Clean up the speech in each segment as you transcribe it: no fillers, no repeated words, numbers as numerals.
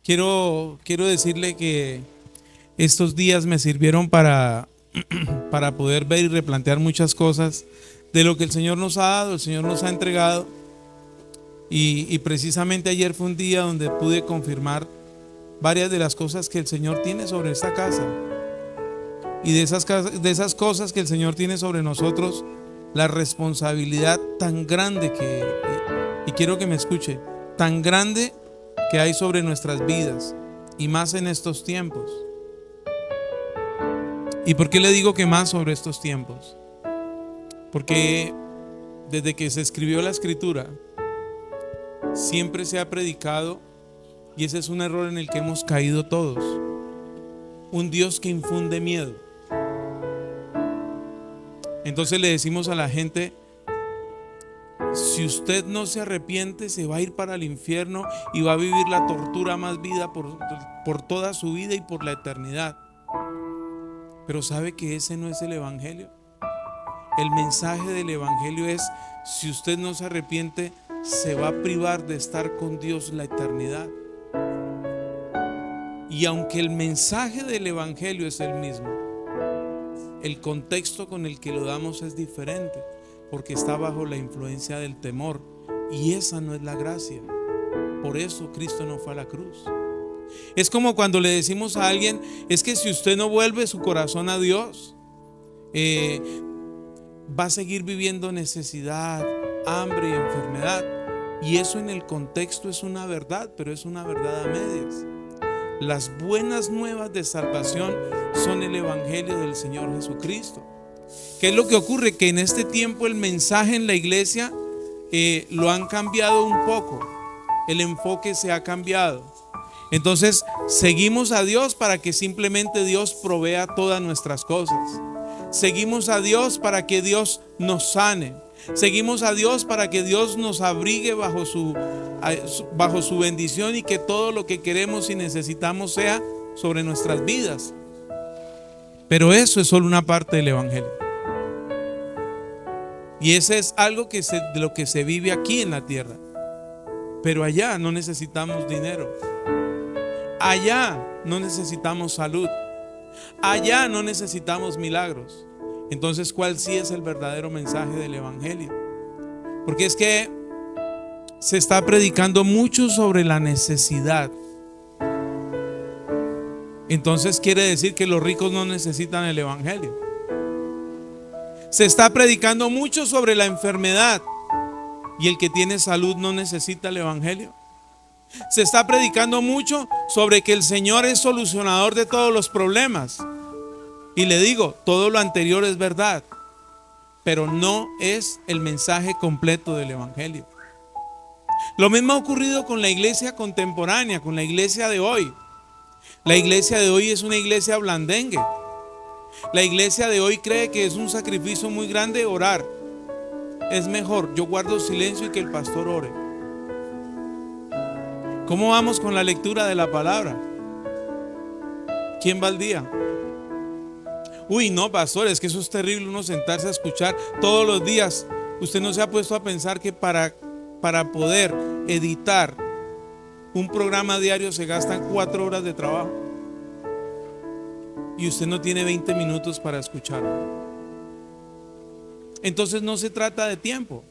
Quiero decirle que estos días me sirvieron para poder ver y replantear muchas cosas de lo que el Señor nos ha dado, el Señor nos ha entregado. Y precisamente ayer fue un día donde pude confirmar varias de las cosas que el Señor tiene sobre esta casa. Y de esas cosas que el Señor tiene sobre nosotros, la responsabilidad tan grande y quiero que me escuche, tan grande que hay sobre nuestras vidas, y más en estos tiempos. ¿Y por qué le digo que más sobre estos tiempos? Porque desde que se escribió la Escritura, siempre se ha predicado, y ese es un error en el que hemos caído todos, un Dios que infunde miedo. Entonces le decimos a la gente: si usted no se arrepiente, se va a ir para el infierno y va a vivir la tortura más vida por toda su vida y por la eternidad. Pero ¿sabe que ese no es el Evangelio? El mensaje del Evangelio es: si usted no se arrepiente, se va a privar de estar con Dios la eternidad. Y aunque el mensaje del Evangelio es el mismo, el contexto con el que lo damos es diferente, porque está bajo la influencia del temor, y esa no es la gracia. Por eso Cristo no fue a la cruz. Es como cuando le decimos a alguien: es que si usted no vuelve su corazón a Dios, va a seguir viviendo necesidad, hambre y enfermedad. Y eso en el contexto es una verdad, pero es una verdad a medias. Las buenas nuevas de salvación son el Evangelio del Señor Jesucristo. ¿Qué es lo que ocurre? Que en este tiempo el mensaje en la iglesia lo han cambiado un poco. El enfoque se ha cambiado. Entonces seguimos a Dios para que simplemente Dios provea todas nuestras cosas. Seguimos a Dios para que Dios nos sane. Seguimos a Dios para que Dios nos abrigue bajo su bendición, y que todo lo que queremos y necesitamos sea sobre nuestras vidas. Pero eso es solo una parte del Evangelio. Y ese es algo de lo que se vive aquí en la tierra. Pero allá no necesitamos dinero. Allá no necesitamos salud. Allá no necesitamos milagros. Entonces, ¿cuál sí es el verdadero mensaje del Evangelio? Porque es que se está predicando mucho sobre la necesidad. Entonces quiere decir que los ricos no necesitan el Evangelio. Se está predicando mucho sobre la enfermedad, y el que tiene salud no necesita el Evangelio. Se está predicando mucho sobre que el Señor es solucionador de todos los problemas. Y le digo, todo lo anterior es verdad, pero no es el mensaje completo del Evangelio. Lo mismo ha ocurrido con la iglesia contemporánea, con la iglesia de hoy. La iglesia de hoy es una iglesia blandengue. La iglesia de hoy cree que es un sacrificio muy grande orar. Es mejor, yo guardo silencio y que el pastor ore. ¿Cómo vamos con la lectura de la palabra? ¿Quién va al día? Uy, no, pastor, es que eso es terrible, uno sentarse a escuchar todos los días. Usted no se ha puesto a pensar que para poder editar un programa diario se gastan 4 horas de trabajo, y usted no tiene 20 minutos para escucharlo. Entonces no se trata de tiempo,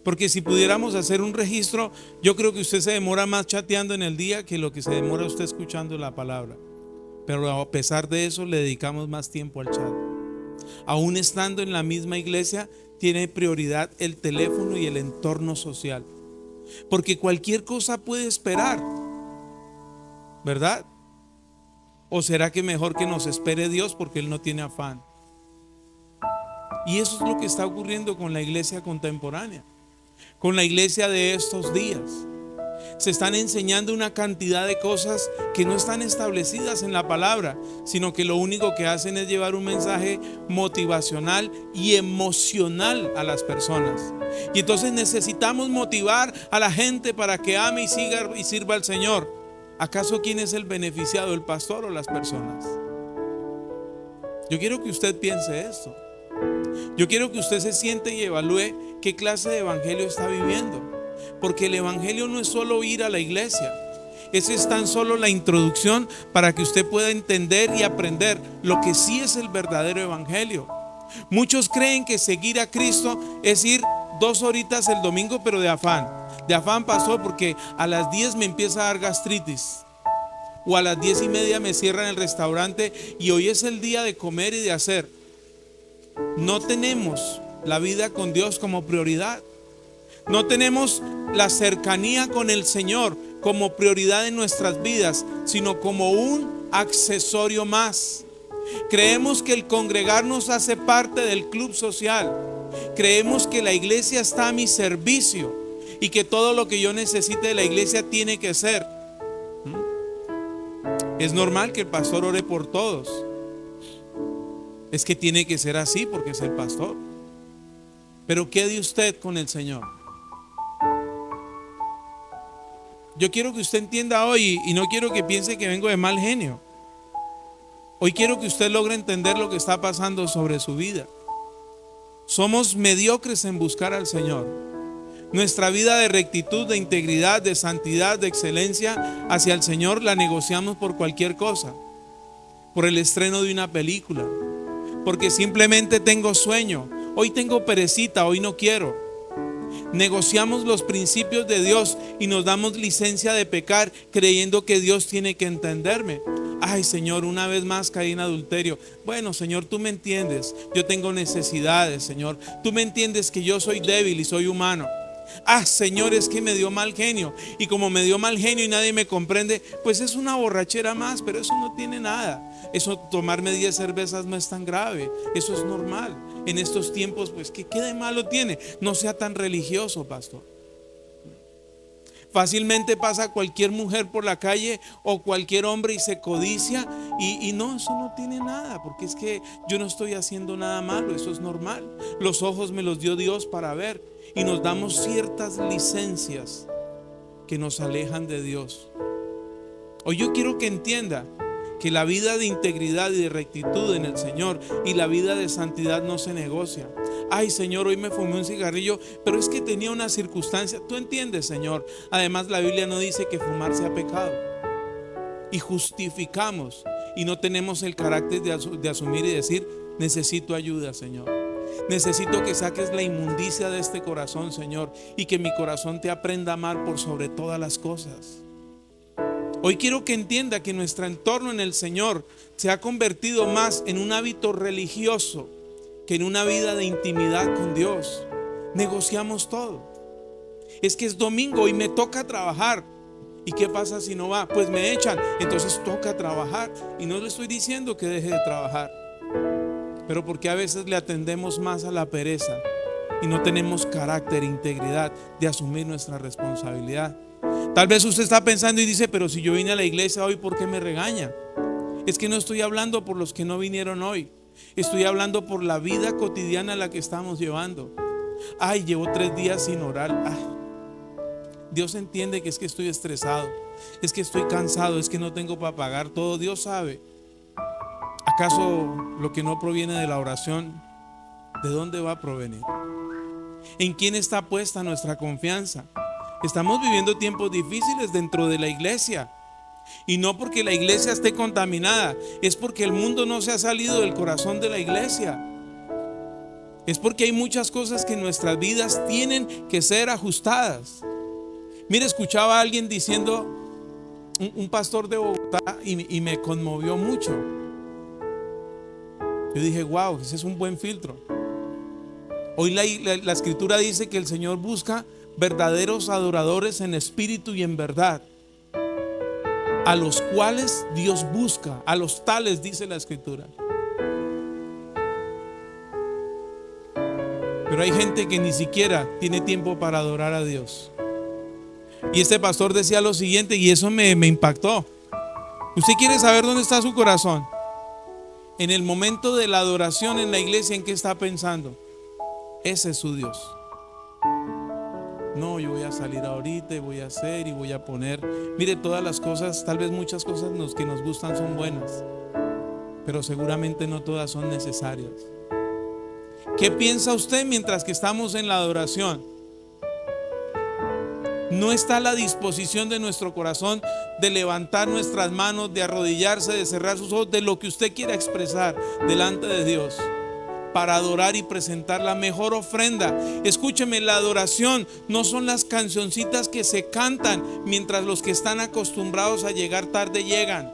porque si pudiéramos hacer un registro, yo creo que usted se demora más chateando en el día que lo que se demora usted escuchando la palabra. Pero a pesar de eso le dedicamos más tiempo al chat. Aún estando en la misma iglesia, tiene prioridad el teléfono y el entorno social, porque cualquier cosa puede esperar, ¿verdad? ¿O será que mejor que nos espere Dios, porque Él no tiene afán? Y eso es lo que está ocurriendo con la iglesia contemporánea, con la iglesia de estos días. Se están enseñando una cantidad de cosas que no están establecidas en la palabra, sino que lo único que hacen es llevar un mensaje motivacional y emocional a las personas. Y entonces necesitamos motivar a la gente para que ame y siga y sirva al Señor. ¿Acaso quién es el beneficiado, el pastor o las personas? Yo quiero que usted piense esto. Yo quiero que usted se siente y evalúe qué clase de evangelio está viviendo. Porque el evangelio no es solo ir a la iglesia. Esa es tan solo la introducción para que usted pueda entender y aprender lo que sí es el verdadero evangelio. Muchos creen que seguir a Cristo es ir 2 horitas el domingo, pero de afán. De afán pasó porque a las 10 me empieza a dar gastritis, o a las 10:30 me cierran el restaurante y hoy es el día de comer y de hacer. No tenemos la vida con Dios como prioridad. No tenemos la cercanía con el Señor como prioridad en nuestras vidas, sino como un accesorio más. Creemos que el congregarnos hace parte del club social. Creemos que la iglesia está a mi servicio y que todo lo que yo necesite de la iglesia tiene que ser. Es normal que el pastor ore por todos. Es que tiene que ser así porque es el pastor. Pero ¿qué de usted con el Señor? Yo quiero que usted entienda hoy, y no quiero que piense que vengo de mal genio. Hoy quiero que usted logre entender lo que está pasando sobre su vida. Somos mediocres en buscar al Señor. Nuestra vida de rectitud, de integridad, de santidad, de excelencia hacia el Señor la negociamos por cualquier cosa. Por el estreno de una película. Porque simplemente tengo sueño. Hoy tengo perecita, hoy no quiero. Negociamos los principios de Dios y nos damos licencia de pecar creyendo que Dios tiene que entenderme. Ay, Señor, una vez más caí en adulterio. Bueno, Señor, tú me entiendes. Yo tengo necesidades, Señor. Tú me entiendes que yo soy débil y soy humano. Ah, Señor, es que me dio mal genio. Y como me dio mal genio y nadie me comprende, pues es una borrachera más, pero eso no tiene nada. Eso, tomarme 10 cervezas no es tan grave. Eso es normal. En estos tiempos, pues, ¿qué de malo tiene? No sea tan religioso, pastor. Fácilmente pasa cualquier mujer por la calle o cualquier hombre y se codicia y no, eso no tiene nada, porque es que yo no estoy haciendo nada malo, eso es normal. Los ojos me los dio Dios para ver y nos damos ciertas licencias que nos alejan de Dios. Hoy yo quiero que entienda que la vida de integridad y de rectitud en el Señor y la vida de santidad no se negocia. Ay, Señor, hoy me fumé un cigarrillo, pero es que tenía una circunstancia. Tú entiendes, Señor. Además, la Biblia no dice que fumar sea pecado. Y justificamos y no tenemos el carácter de asumir y decir: necesito ayuda, Señor. Necesito que saques la inmundicia de este corazón, Señor, y que mi corazón te aprenda a amar por sobre todas las cosas. Hoy quiero que entienda que nuestro entorno en el Señor se ha convertido más en un hábito religioso que en una vida de intimidad con Dios. Negociamos todo. Es que es domingo y me toca trabajar. ¿Y qué pasa si no va? Pues me echan, entonces toca trabajar. Y no le estoy diciendo que deje de trabajar, pero porque a veces le atendemos más a la pereza y no tenemos carácter e integridad de asumir nuestra responsabilidad. Tal vez usted está pensando y dice: pero si yo vine a la iglesia hoy, ¿por qué me regaña? Es que no estoy hablando por los que no vinieron hoy. Estoy hablando por la vida cotidiana la que estamos llevando. Ay, llevo 3 días sin orar. Ay, Dios entiende que es que estoy estresado, es que estoy cansado, es que no tengo para pagar todo. Dios sabe. ¿Acaso lo que no proviene de la oración, de dónde va a provenir? ¿En quién está puesta nuestra confianza? Estamos viviendo tiempos difíciles dentro de la iglesia. Y no porque la iglesia esté contaminada, es porque el mundo no se ha salido del corazón de la iglesia. Es porque hay muchas cosas que en nuestras vidas tienen que ser ajustadas. Mire, escuchaba a alguien diciendo, un pastor de Bogotá, y me conmovió mucho. Yo dije: wow, ese es un buen filtro. Hoy la escritura dice que el Señor busca verdaderos adoradores en espíritu y en verdad, a los cuales Dios busca, a los tales dice la escritura. Pero hay gente que ni siquiera tiene tiempo para adorar a Dios. Y este pastor decía lo siguiente, y eso me impactó. ¿Usted quiere saber dónde está su corazón? En el momento de la adoración en la iglesia, ¿en qué está pensando? Ese es su Dios. No, yo voy a salir ahorita y voy a hacer y voy a poner. Mire, todas las cosas, tal vez muchas cosas que nos gustan son buenas, pero seguramente no todas son necesarias. ¿Qué piensa usted mientras que estamos en la adoración? No está a la disposición de nuestro corazón de levantar nuestras manos, de arrodillarse, de cerrar sus ojos, de lo que usted quiera expresar delante de Dios, para adorar y presentar la mejor ofrenda. Escúcheme, la adoración no son las cancioncitas que se cantan mientras los que están acostumbrados a llegar tarde llegan.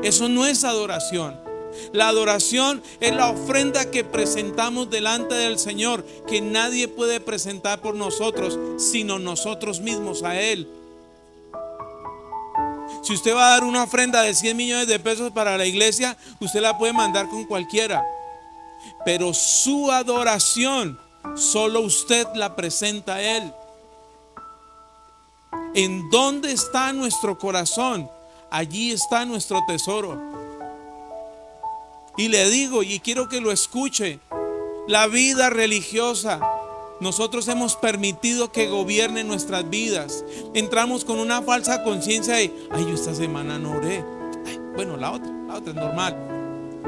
Eso no es adoración. La adoración es la ofrenda que presentamos delante del Señor, que nadie puede presentar por nosotros, sino nosotros mismos a Él. Si usted va a dar una ofrenda de 100 millones de pesos para la iglesia, usted la puede mandar con cualquiera. Pero su adoración, solo usted la presenta a Él. ¿En dónde está nuestro corazón? Allí está nuestro tesoro. Y le digo, y quiero que lo escuche, la vida religiosa, nosotros hemos permitido que gobierne nuestras vidas. Entramos con una falsa conciencia de, ay, yo esta semana no oré. Ay, bueno, la otra es normal.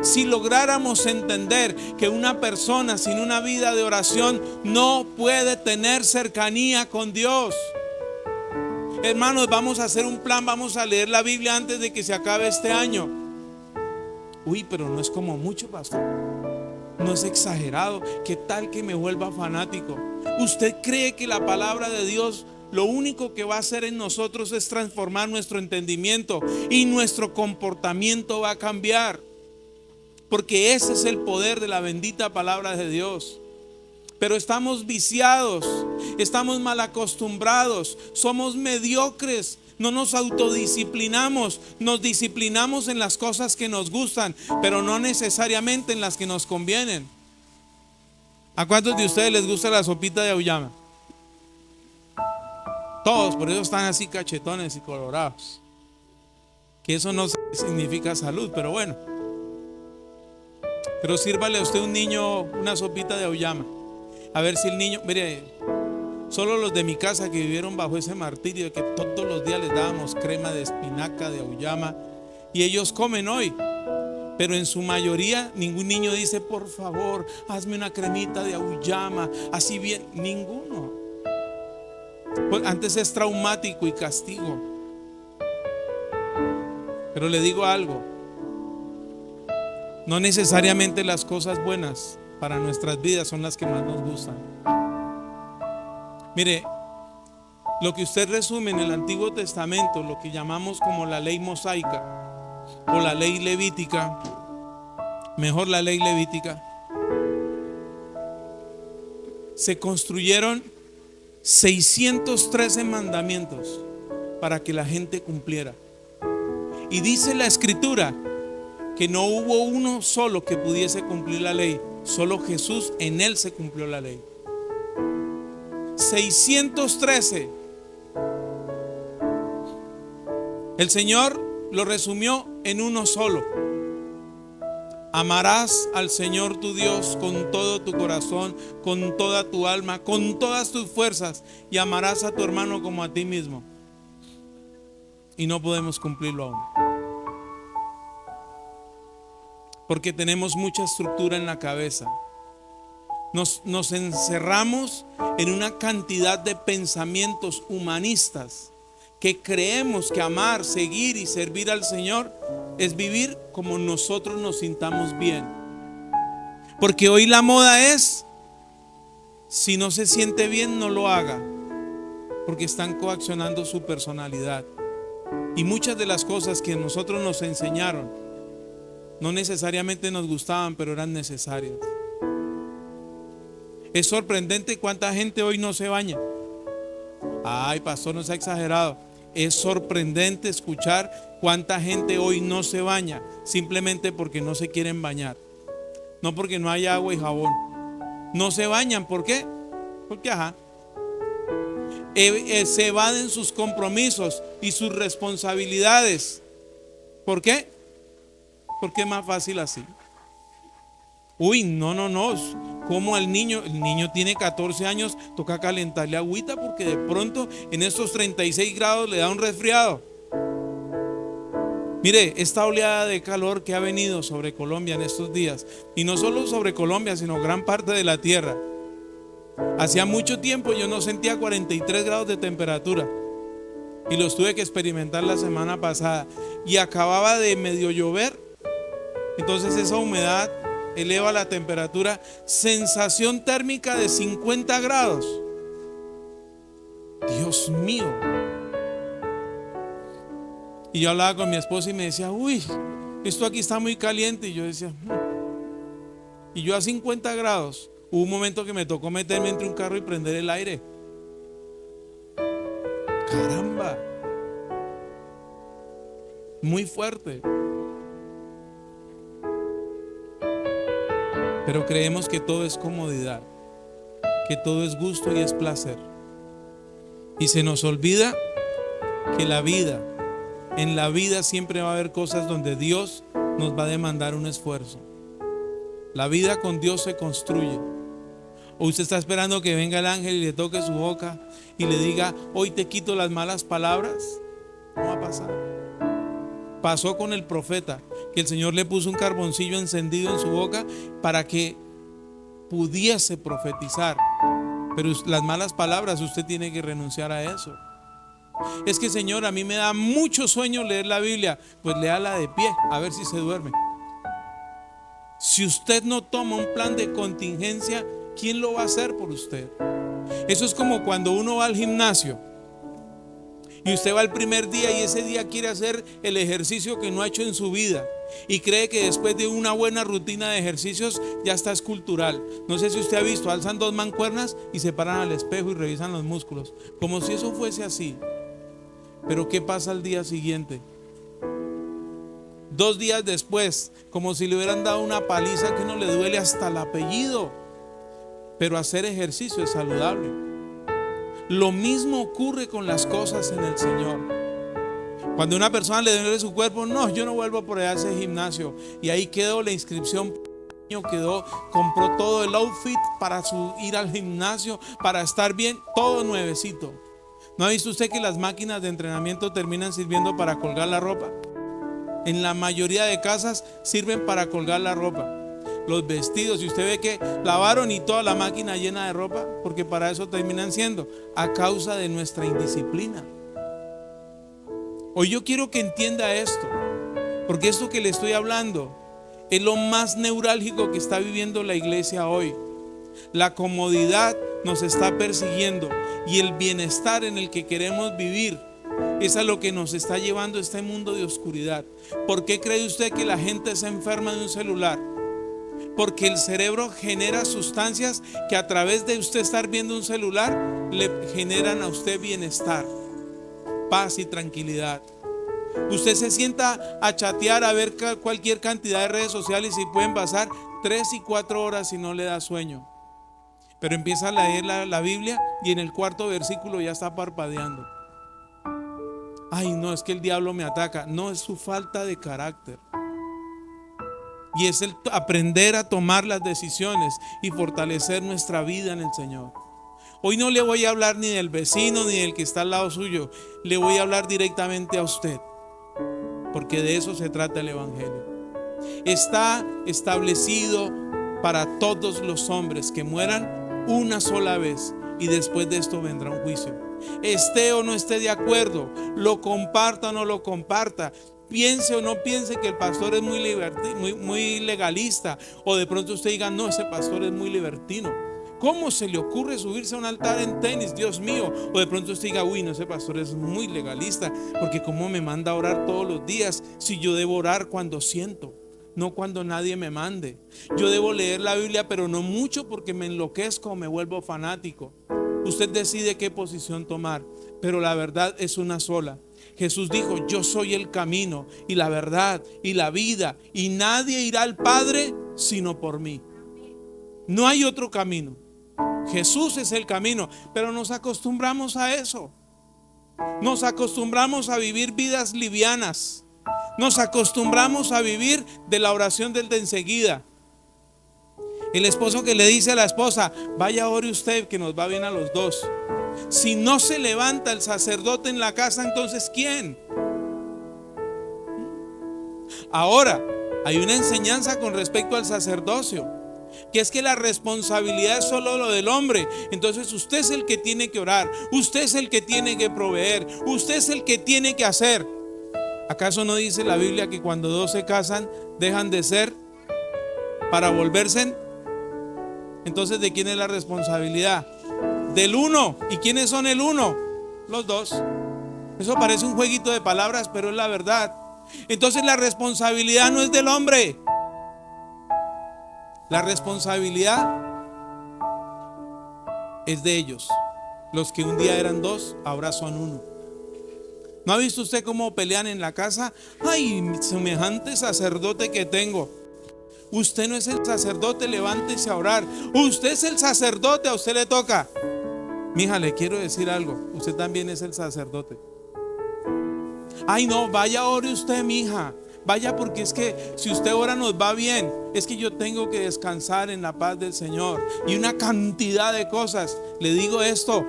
Si lográramos entender que una persona sin una vida de oración no puede tener cercanía con Dios. Hermanos, vamos a hacer un plan, vamos a leer la Biblia antes de que se acabe este año. Uy, pero no es como mucho, pastor. No es exagerado. ¿Qué tal que me vuelva fanático? ¿Usted cree que la palabra de Dios lo único que va a hacer en nosotros es transformar nuestro entendimiento y nuestro comportamiento va a cambiar? Porque ese es el poder de la bendita palabra de Dios. Pero estamos viciados, estamos mal acostumbrados, somos mediocres. No nos autodisciplinamos, nos disciplinamos en las cosas que nos gustan, pero no necesariamente en las que nos convienen. ¿A cuántos de ustedes les gusta la sopita de auyama? Todos, por eso están así cachetones y colorados. Que eso no significa salud, pero bueno. Pero sírvale a usted un niño una sopita de auyama. A ver si el niño, mire, solo los de mi casa que vivieron bajo ese martirio de que todos los días les dábamos crema de espinaca, de auyama, y ellos comen hoy. Pero en su mayoría ningún niño dice, por favor, hazme una cremita de auyama, así bien, ninguno. Pues antes es traumático y castigo. Pero le digo algo, no necesariamente las cosas buenas para nuestras vidas son las que más nos gustan. Mire, lo que usted resume en el Antiguo Testamento, lo que llamamos como la ley mosaica o la ley levítica, mejor la ley levítica, se construyeron 613 mandamientos para que la gente cumpliera. Y dice la Escritura que no hubo uno solo que pudiese cumplir la ley, solo Jesús, en Él se cumplió la ley. 613. El Señor lo resumió en uno solo. Amarás al Señor tu Dios con todo tu corazón, con toda tu alma, con todas tus fuerzas, y amarás a tu hermano como a ti mismo. Y no podemos cumplirlo aún, porque tenemos mucha estructura en la cabeza. Nos encerramos en una cantidad de pensamientos humanistas que creemos que amar, seguir y servir al Señor es vivir como nosotros nos sintamos bien. Porque hoy la moda es, si no se siente bien, no lo haga, porque están coaccionando su personalidad. Y muchas de las cosas que nosotros nos enseñaron no necesariamente nos gustaban, pero eran necesarias. Es sorprendente cuánta gente hoy no se baña. Ay, pastor, no se ha exagerado. Es sorprendente escuchar cuánta gente hoy no se baña simplemente porque no se quieren bañar. No porque no haya agua y jabón. No se bañan, ¿por qué? Porque se evaden sus compromisos y sus responsabilidades. ¿Por qué? Porque es más fácil así. Uy, no. Como el niño tiene 14 años, toca calentarle agüita porque de pronto en estos 36 grados le da un resfriado. Mire, esta oleada de calor que ha venido sobre Colombia en estos días, y no solo sobre Colombia, sino gran parte de la tierra, Hacía mucho tiempo yo no sentía 43 grados de temperatura y los tuve que experimentar la semana pasada y acababa de medio llover, entonces esa humedad eleva la temperatura, sensación térmica de 50 grados. Dios mío. Y yo hablaba con mi esposa y me decía, uy, esto aquí está muy caliente. Y yo decía, y yo a 50 grados, hubo un momento que me tocó meterme entre un carro y prender el aire. Caramba, muy fuerte. Pero creemos que todo es comodidad, que todo es gusto y es placer. Y se nos olvida que en la vida siempre va a haber cosas donde Dios nos va a demandar un esfuerzo. La vida con Dios se construye. O usted está esperando que venga el ángel y le toque su boca y le diga, hoy te quito las malas palabras. No va a pasar. Pasó con el profeta, que el Señor le puso un carboncillo encendido en su boca para que pudiese profetizar. Pero las malas palabras usted tiene que renunciar a eso. Es que, Señor, a mí me da mucho sueño leer la Biblia. Pues léala de pie, a ver si se duerme. Si usted no toma un plan de contingencia, ¿quién lo va a hacer por usted? Eso es como cuando uno va al gimnasio y usted va el primer día y ese día quiere hacer el ejercicio que no ha hecho en su vida y cree que después de una buena rutina de ejercicios ya está escultural. No sé si usted ha visto, alzan dos mancuernas y se paran al espejo y revisan los músculos, como si eso fuese así. Pero ¿qué pasa al día siguiente? 2 días después, como si le hubieran dado una paliza que no le duele hasta el apellido. Pero hacer ejercicio es saludable. Lo mismo ocurre con las cosas en el Señor. Cuando una persona le duele su cuerpo, no, yo no vuelvo por allá a ese gimnasio. Y ahí quedó la inscripción, compró todo el outfit para ir al gimnasio, para estar bien, todo nuevecito. ¿No ha visto usted que las máquinas de entrenamiento terminan sirviendo para colgar la ropa? En la mayoría de casas sirven para colgar la ropa. Los vestidos, si usted ve que lavaron y toda la máquina llena de ropa, porque para eso terminan siendo, a causa de nuestra indisciplina. Hoy yo quiero que entienda esto, porque esto que le estoy hablando es lo más neurálgico que está viviendo la iglesia hoy. La comodidad nos está persiguiendo y el bienestar en el que queremos vivir es a lo que nos está llevando este mundo de oscuridad. ¿Por qué cree usted que la gente se enferma de un celular? Porque el cerebro genera sustancias que a través de usted estar viendo un celular le generan a usted bienestar, paz y tranquilidad. Usted se sienta a chatear, a ver cualquier cantidad de redes sociales y pueden pasar 3 y 4 horas y no le da sueño. Pero empieza a leer la Biblia y en el 4.º versículo ya está parpadeando. Ay, no, es que el diablo me ataca. No, es su falta de carácter. Y es el aprender a tomar las decisiones y fortalecer nuestra vida en el Señor. Hoy no le voy a hablar ni del vecino ni del que está al lado suyo. Le voy a hablar directamente a usted, porque de eso se trata el Evangelio. Está establecido para todos los hombres que mueran una sola vez y después de esto vendrá un juicio. Esté o no esté de acuerdo, lo comparta o no lo comparta, piense o no piense que el pastor es muy legalista, o de pronto usted diga, no, ese pastor es muy libertino. ¿Cómo se le ocurre subirse a un altar en tenis? Dios mío. O de pronto usted diga, uy, no, ese pastor es muy legalista, porque cómo me manda a orar todos los días, si yo debo orar cuando siento, no cuando nadie me mande. Yo debo leer la Biblia, pero no mucho, porque me enloquezco o me vuelvo fanático. Usted decide qué posición tomar, pero la verdad es una sola. Jesús dijo, yo soy el camino y la verdad y la vida, y nadie irá al Padre sino por mí. No hay otro camino. Jesús es el camino, pero nos acostumbramos a eso. Nos acostumbramos a vivir vidas livianas. Nos acostumbramos a vivir de la oración del de enseguida. El esposo que le dice a la esposa, vaya, ore usted que nos va bien a los dos. Si no se levanta el sacerdote en la casa, entonces ¿quién? Ahora, hay una enseñanza con respecto al sacerdocio. que es que la responsabilidad es solo lo del hombre. Entonces usted es el que tiene que orar, usted es el que tiene que proveer, usted es el que tiene que hacer. ¿Acaso no dice la Biblia que cuando dos se casan dejan de ser para volverse? Entonces, ¿de quién es la responsabilidad? Del uno. ¿Y quiénes son el uno? Los dos. Eso parece un jueguito de palabras, pero es la verdad. Entonces la responsabilidad no es del hombre. La responsabilidad es de ellos. Los que un día eran dos, ahora son uno. ¿No ha visto usted cómo pelean en la casa? Ay, semejante sacerdote que tengo. Usted no es el sacerdote, levántese a orar. Usted es el sacerdote, a usted le toca. Mija, le quiero decir algo. Usted también es el sacerdote. Ay, no, vaya, ore usted, mija. Vaya, porque es que si usted ora nos va bien. Es que yo tengo que descansar en la paz del Señor. Y una cantidad de cosas. Le digo esto: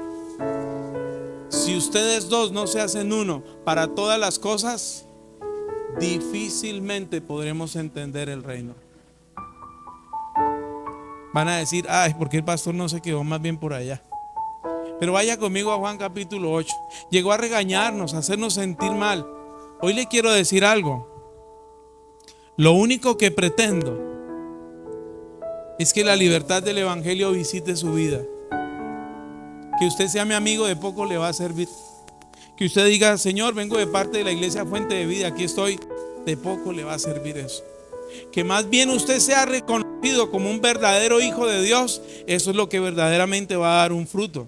si ustedes dos no se hacen uno para todas las cosas, difícilmente podremos entender el reino. Van a decir: ay, ¿por qué el pastor no se quedó más bien por allá? Pero vaya conmigo a Juan capítulo 8. Llegó a regañarnos, a hacernos sentir mal. Hoy le quiero decir algo. Lo único que pretendo es que la libertad del evangelio visite su vida. Que usted sea mi amigo de poco le va a servir. Que usted diga: Señor, vengo de parte de la iglesia Fuente de Vida, aquí estoy, de poco le va a servir eso. Que más bien usted sea reconocido como un verdadero hijo de Dios, eso es lo que verdaderamente va a dar un fruto.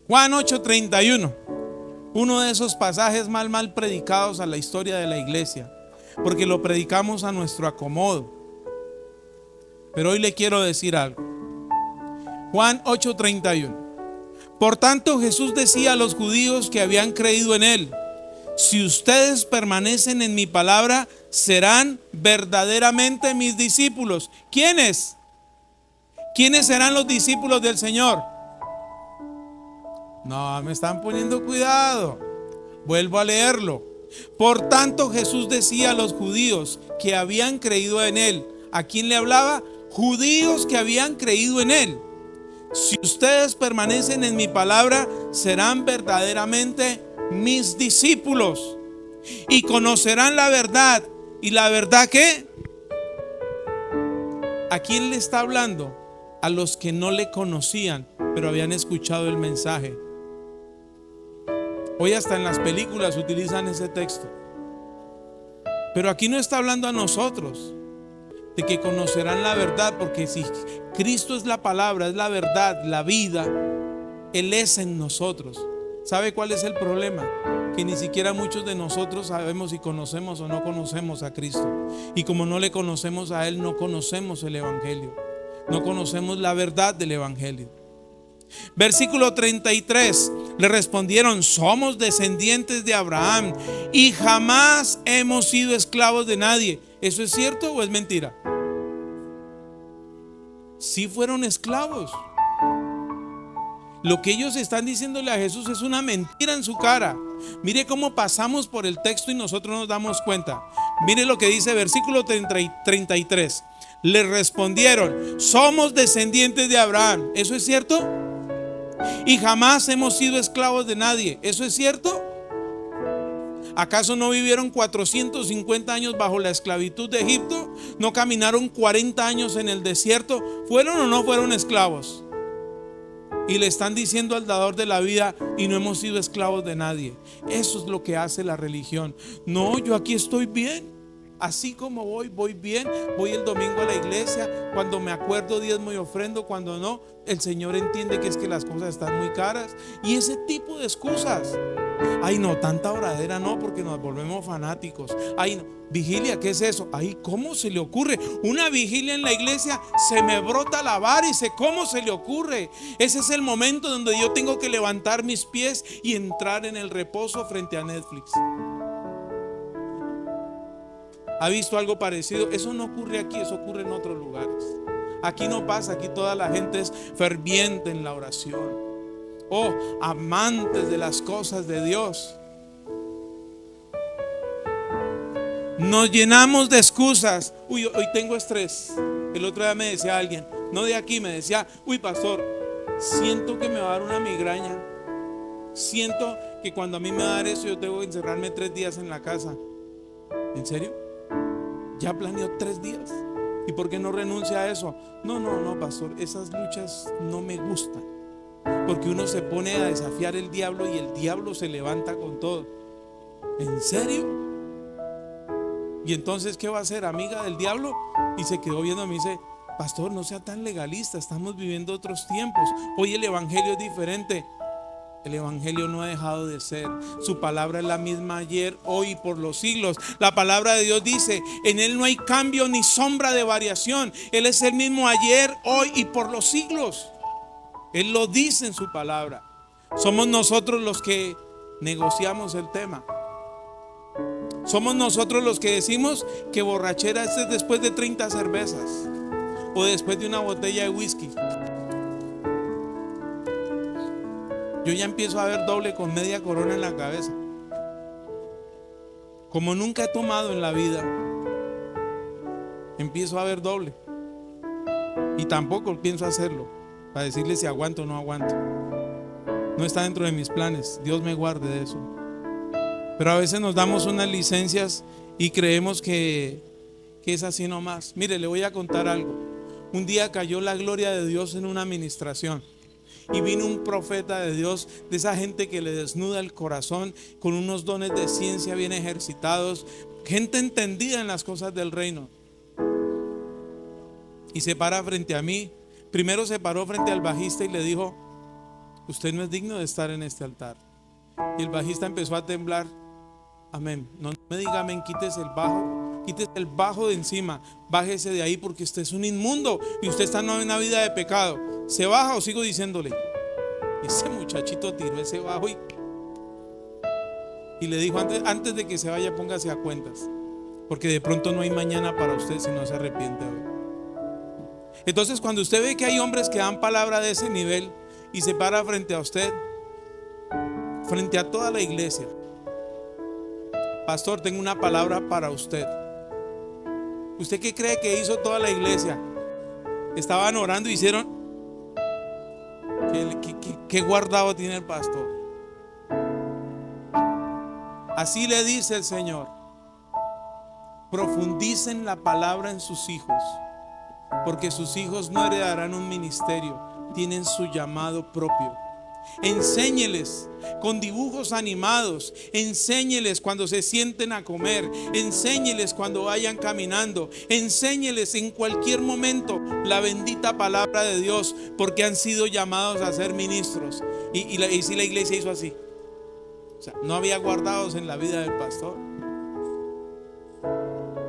Juan 8:31, uno de esos pasajes mal predicados a la historia de la iglesia, porque lo predicamos a nuestro acomodo. Pero hoy le quiero decir algo. Juan 8:31. Por tanto, Jesús decía a los judíos que habían creído en él: si ustedes permanecen en mi palabra, serán verdaderamente mis discípulos. ¿Quiénes? ¿Quiénes serán los discípulos del Señor? No, me están poniendo cuidado. Vuelvo a leerlo. Por tanto, Jesús decía a los judíos que habían creído en él. ¿A quién le hablaba? Judíos que habían creído en él. Si ustedes permanecen en mi palabra, serán verdaderamente mis discípulos y conocerán la verdad. ¿Y la verdad qué? ¿A quién le está hablando? A los que no le conocían, pero habían escuchado el mensaje. Hoy hasta en las películas utilizan ese texto. Pero aquí no está hablando a nosotros de que conocerán la verdad, porque si Cristo es la palabra, es la verdad, la vida, Él es en nosotros. ¿Sabe cuál es el problema? Que ni siquiera muchos de nosotros sabemos si conocemos o no conocemos a Cristo. Y como no le conocemos a Él, no conocemos el evangelio. No conocemos la verdad del evangelio. Versículo 33. Le respondieron: somos descendientes de Abraham y jamás hemos sido esclavos de nadie. ¿Eso es cierto o es mentira? Sí fueron esclavos. Lo que ellos están diciéndole a Jesús es una mentira en su cara. Mire cómo pasamos por el texto y nosotros nos damos cuenta. Mire lo que dice versículo 33. Le respondieron: somos descendientes de Abraham. ¿Eso es cierto? Y jamás hemos sido esclavos de nadie. ¿Eso es cierto? ¿Acaso no vivieron 450 años bajo la esclavitud de Egipto? ¿No caminaron 40 años en el desierto? ¿Fueron o no fueron esclavos? Y le están diciendo al dador de la vida: y no hemos sido esclavos de nadie. Eso es lo que hace la religión. No, yo aquí estoy bien. Así como voy bien. Voy el domingo a la iglesia. Cuando me acuerdo diezmo y ofrendo. Cuando no, el Señor entiende que es que las cosas están muy caras. Y ese tipo de excusas. Ay, no, tanta oradera no, porque nos volvemos fanáticos. Ay, no, vigilia, ¿qué es eso? Ay, ¿cómo se le ocurre? Una vigilia en la iglesia, se me brota la varice. ¿Cómo se le ocurre? Ese es el momento donde yo tengo que levantar mis pies y entrar en el reposo frente a Netflix. ¿Ha visto algo parecido? Eso no ocurre aquí, eso ocurre en otros lugares. Aquí no pasa, aquí toda la gente es ferviente en la oración. Oh, amantes de las cosas de Dios. Nos llenamos de excusas. Uy, hoy tengo estrés. El otro día me decía alguien, no de aquí, me decía, uy, pastor, siento que me va a dar una migraña. Siento que cuando a mí me va a dar eso, yo tengo que encerrarme 3 días en la casa. ¿En serio? ¿Ya planeó 3 días? ¿Y por qué no renuncia a eso? No, pastor, esas luchas no me gustan. Porque uno se pone a desafiar el diablo y el diablo se levanta con todo. ¿En serio? Y entonces, ¿qué va a hacer, amiga del diablo? Y se quedó viendo y me dice, pastor, no sea tan legalista, estamos viviendo otros tiempos. Hoy el evangelio es diferente. El evangelio no ha dejado de ser. Su palabra es la misma ayer, hoy y por los siglos. La palabra de Dios dice, en él no hay cambio ni sombra de variación. Él es el mismo ayer, hoy y por los siglos. Él lo dice en su palabra. Somos nosotros los que negociamos el tema. Somos nosotros los que decimos que borrachera es después de 30 cervezas o después de una botella de whisky. Yo ya empiezo a ver doble con media corona en la cabeza. Como nunca he tomado en la vida, empiezo a ver doble. Y tampoco pienso hacerlo para decirle si aguanto o no aguanto. No está dentro de mis planes. Dios me guarde de eso. Pero a veces nos damos unas licencias y creemos que es así nomás. Mire, le voy a contar algo. Un día cayó la gloria de Dios en una administración. Y vino un profeta de Dios, de esa gente que le desnuda el corazón, con unos dones de ciencia bien ejercitados, gente entendida en las cosas del reino. Y se para frente a mí. Primero se paró frente al bajista y le dijo, usted no es digno de estar en este altar. Y el bajista empezó a temblar. Amén. No me diga amén, quítese el bajo de encima, bájese de ahí porque usted es un inmundo y usted está en una vida de pecado. ¿Se baja o sigo diciéndole? Ese muchachito tiró ese bajo y le dijo, antes de que se vaya, póngase a cuentas, porque de pronto no hay mañana para usted si no se arrepiente hoy. Entonces, cuando usted ve que hay hombres que dan palabra de ese nivel y se para frente a usted, frente a toda la iglesia, pastor, tengo una palabra para usted. ¿Usted qué cree que hizo toda la iglesia? Estaban orando y hicieron, ¿qué guardado tiene el pastor? Así le dice el Señor, profundicen la palabra en sus hijos, porque sus hijos no heredarán un ministerio, tienen su llamado propio. Enséñeles con dibujos animados, enséñeles cuando se sienten a comer, enséñeles cuando vayan caminando, enséñeles en cualquier momento la bendita palabra de Dios, porque han sido llamados a ser ministros. Y si la iglesia hizo así, o sea, no había guardados en la vida del pastor.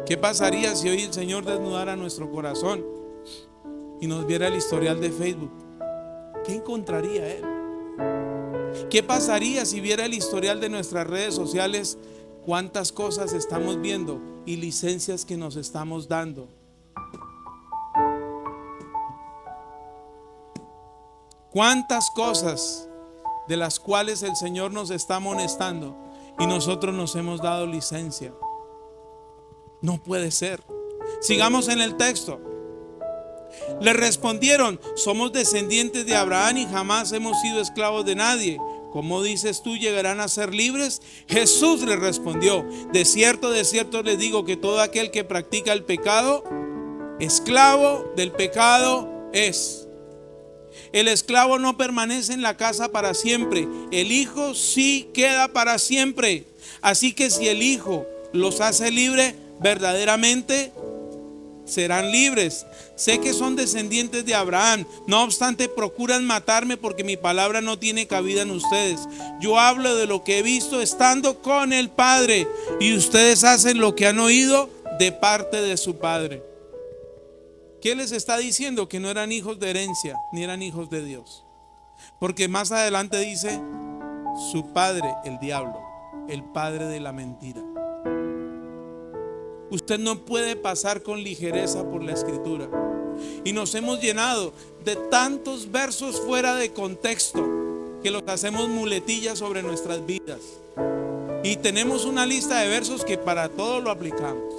¿Qué pasaría si hoy el Señor desnudara nuestro corazón y nos viera el historial de Facebook? ¿Qué encontraría Él? ¿Qué pasaría si viera el historial de nuestras redes sociales? ¿Cuántas cosas estamos viendo y licencias que nos estamos dando? ¿Cuántas cosas de las cuales el Señor nos está amonestando y nosotros nos hemos dado licencia? No puede ser. Sigamos en el texto. Le respondieron, somos descendientes de Abraham y jamás hemos sido esclavos de nadie. ¿Cómo dices tú llegarán a ser libres? Jesús le respondió, de cierto les digo que todo aquel que practica el pecado, esclavo del pecado es. El esclavo no permanece en la casa para siempre, el Hijo sí queda para siempre. Así que si el Hijo los hace libres, verdaderamente serán libres. Sé que son descendientes de Abraham, no obstante procuran matarme porque mi palabra no tiene cabida en ustedes. Yo hablo de lo que he visto estando con el Padre y ustedes hacen lo que han oído de parte de su padre. ¿Qué les está diciendo? Que no eran hijos de herencia ni eran hijos de Dios, porque más adelante dice su padre, el diablo, el padre de la mentira. Usted no puede pasar con ligereza por la escritura. Y nos hemos llenado de tantos versos fuera de contexto que los hacemos muletillas sobre nuestras vidas. Y tenemos una lista de versos que para todo lo aplicamos.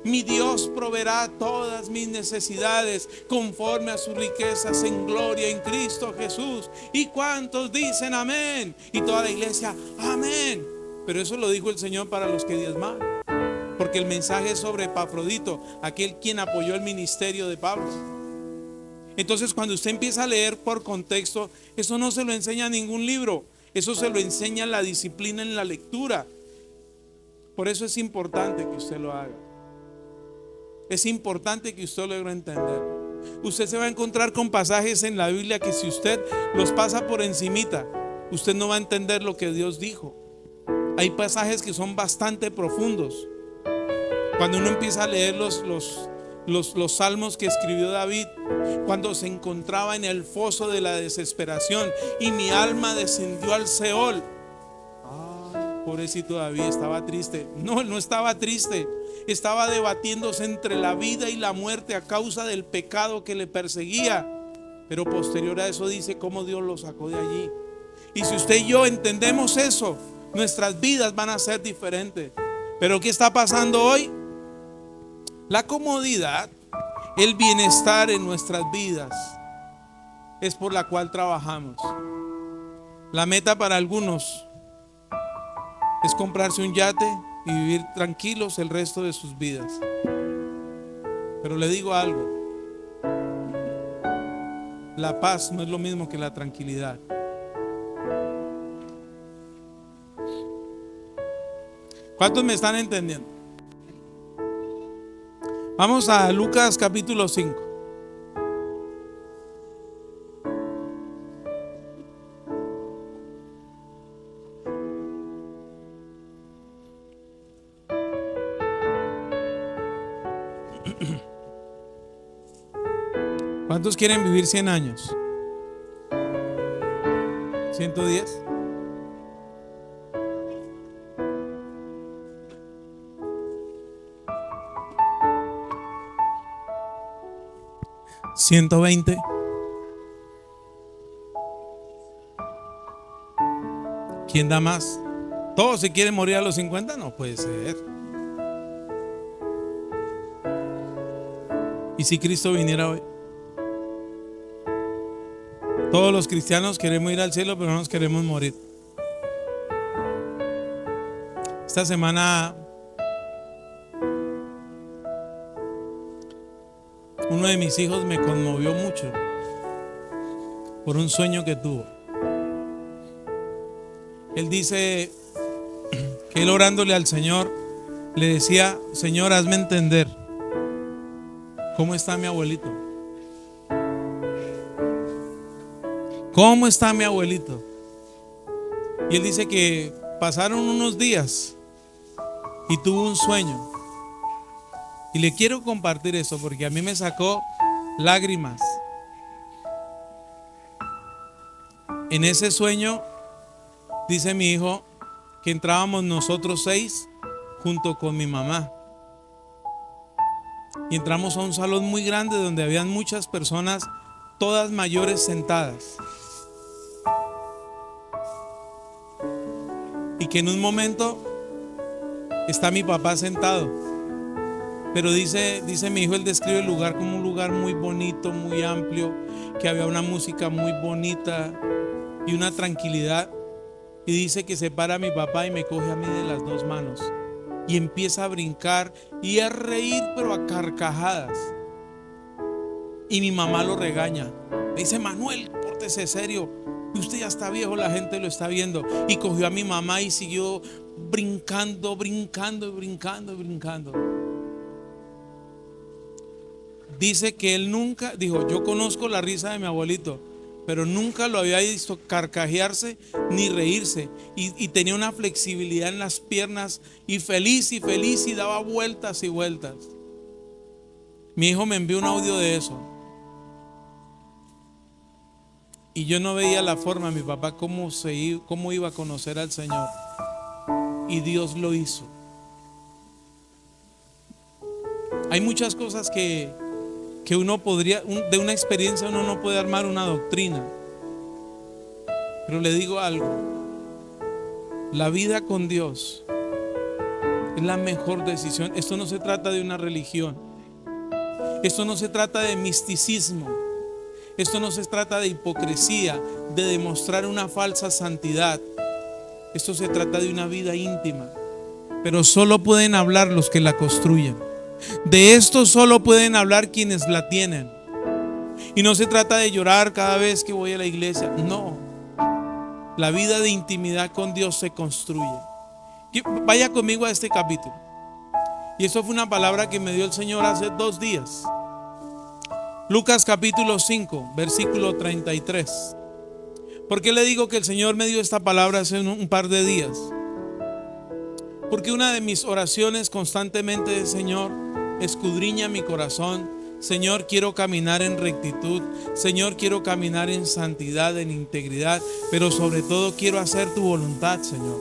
Mi Dios proveerá todas mis necesidades conforme a sus riquezas en gloria en Cristo Jesús. ¿Y cuántos dicen amén? Y toda la iglesia, amén. Pero eso lo dijo el Señor para los que diezman, porque el mensaje es sobre Epafrodito, aquel quien apoyó el ministerio de Pablo. Entonces, cuando usted empieza a leer por contexto, eso no se lo enseña ningún libro, eso se lo enseña la disciplina en la lectura. Por eso es importante que usted lo haga. Es importante que usted logre entender. Usted se va a encontrar con pasajes en la Biblia que si usted los pasa por encimita, usted no va a entender lo que Dios dijo. Hay pasajes que son bastante profundos. Cuando uno empieza a leer los salmos que escribió David, cuando se encontraba en el foso de la desesperación y mi alma descendió al Seol. Ay, pobrecito David, estaba triste. No, él no estaba triste. Estaba debatiéndose entre la vida y la muerte a causa del pecado que le perseguía. Pero posterior a eso dice cómo Dios lo sacó de allí. Y si usted y yo entendemos eso, nuestras vidas van a ser diferentes. Pero ¿qué está pasando hoy? La comodidad, el bienestar en nuestras vidas es por la cual trabajamos. La meta para algunos es comprarse un yate y vivir tranquilos el resto de sus vidas. Pero le digo algo, la paz no es lo mismo que la tranquilidad. ¿Cuántos me están entendiendo? Vamos a Lucas capítulo 5. ¿Cuántos quieren vivir 100 años? ¿110? ¿120? ¿Quién da más? ¿Todos se quieren morir a los 50? No puede ser. ¿Y si Cristo viniera hoy? Todos los cristianos queremos ir al cielo, pero no nos queremos morir. Esta semana uno de mis hijos me conmovió mucho por un sueño que tuvo. Él dice que él orándole al Señor le decía: Señor, hazme entender cómo está mi abuelito. ¿Cómo está mi abuelito? Y él dice que pasaron unos días y tuvo un sueño. Y le quiero compartir eso porque a mí me sacó lágrimas. En ese sueño, dice mi hijo, que entrábamos nosotros 6 junto con mi mamá. Y entramos a un salón muy grande donde habían muchas personas, todas mayores, sentadas. Y que en un momento está mi papá sentado. Pero dice mi hijo, él describe el lugar como un lugar muy bonito, muy amplio, que había una música muy bonita y una tranquilidad. Y dice que se para mi papá y me coge a mí de las 2 manos y empieza a brincar y a reír, pero a carcajadas. Y mi mamá lo regaña. Le dice: Manuel, pórtese serio, usted ya está viejo, la gente lo está viendo. Y cogió a mi mamá y siguió brincando, brincando, brincando, brincando. Dice que él nunca, dijo, yo conozco la risa de mi abuelito, pero nunca lo había visto carcajearse ni reírse. Y tenía una flexibilidad en las piernas y feliz y daba vueltas y vueltas. Mi hijo me envió un audio de eso. Y yo no veía la forma, mi papá, cómo iba a conocer al Señor. Y Dios lo hizo. Hay muchas cosas que uno podría, de una experiencia uno no puede armar una doctrina. Pero le digo algo, la vida con Dios es la mejor decisión. Esto no se trata de una religión. Esto no se trata de misticismo. Esto no se trata de hipocresía, de demostrar una falsa santidad. Esto se trata de una vida íntima. Pero solo pueden hablar los que la construyen. De esto solo pueden hablar quienes la tienen. Y no se trata de llorar cada vez que voy a la iglesia. No. La vida de intimidad con Dios se construye. Vaya conmigo a este capítulo. Y eso fue una palabra que me dio el Señor hace 2 días. Lucas capítulo 5, versículo 33. ¿Por qué le digo que el Señor me dio esta palabra hace un par de días? Porque una de mis oraciones constantemente es: Señor, escudriña mi corazón. Señor, quiero caminar en rectitud. Señor, quiero caminar en santidad, en integridad. Pero sobre todo quiero hacer tu voluntad, Señor.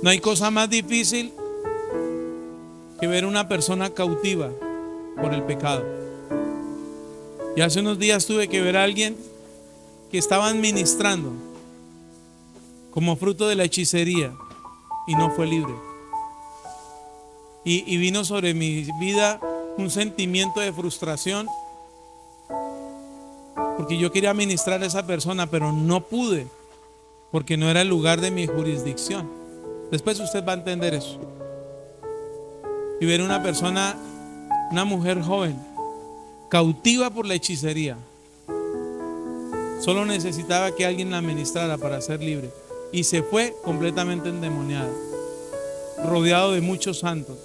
No hay cosa más difícil que ver una persona cautiva por el pecado. Y hace unos días tuve que ver a alguien que estaba administrando como fruto de la hechicería y no fue libre. Y vino sobre mi vida un sentimiento de frustración, porque yo quería administrar a esa persona, pero no pude, porque no era el lugar de mi jurisdicción. Después usted va a entender eso. Y ver una persona, una mujer joven, cautiva por la hechicería, solo necesitaba que alguien la administrara para ser libre. Y se fue completamente endemoniada, rodeado de muchos santos.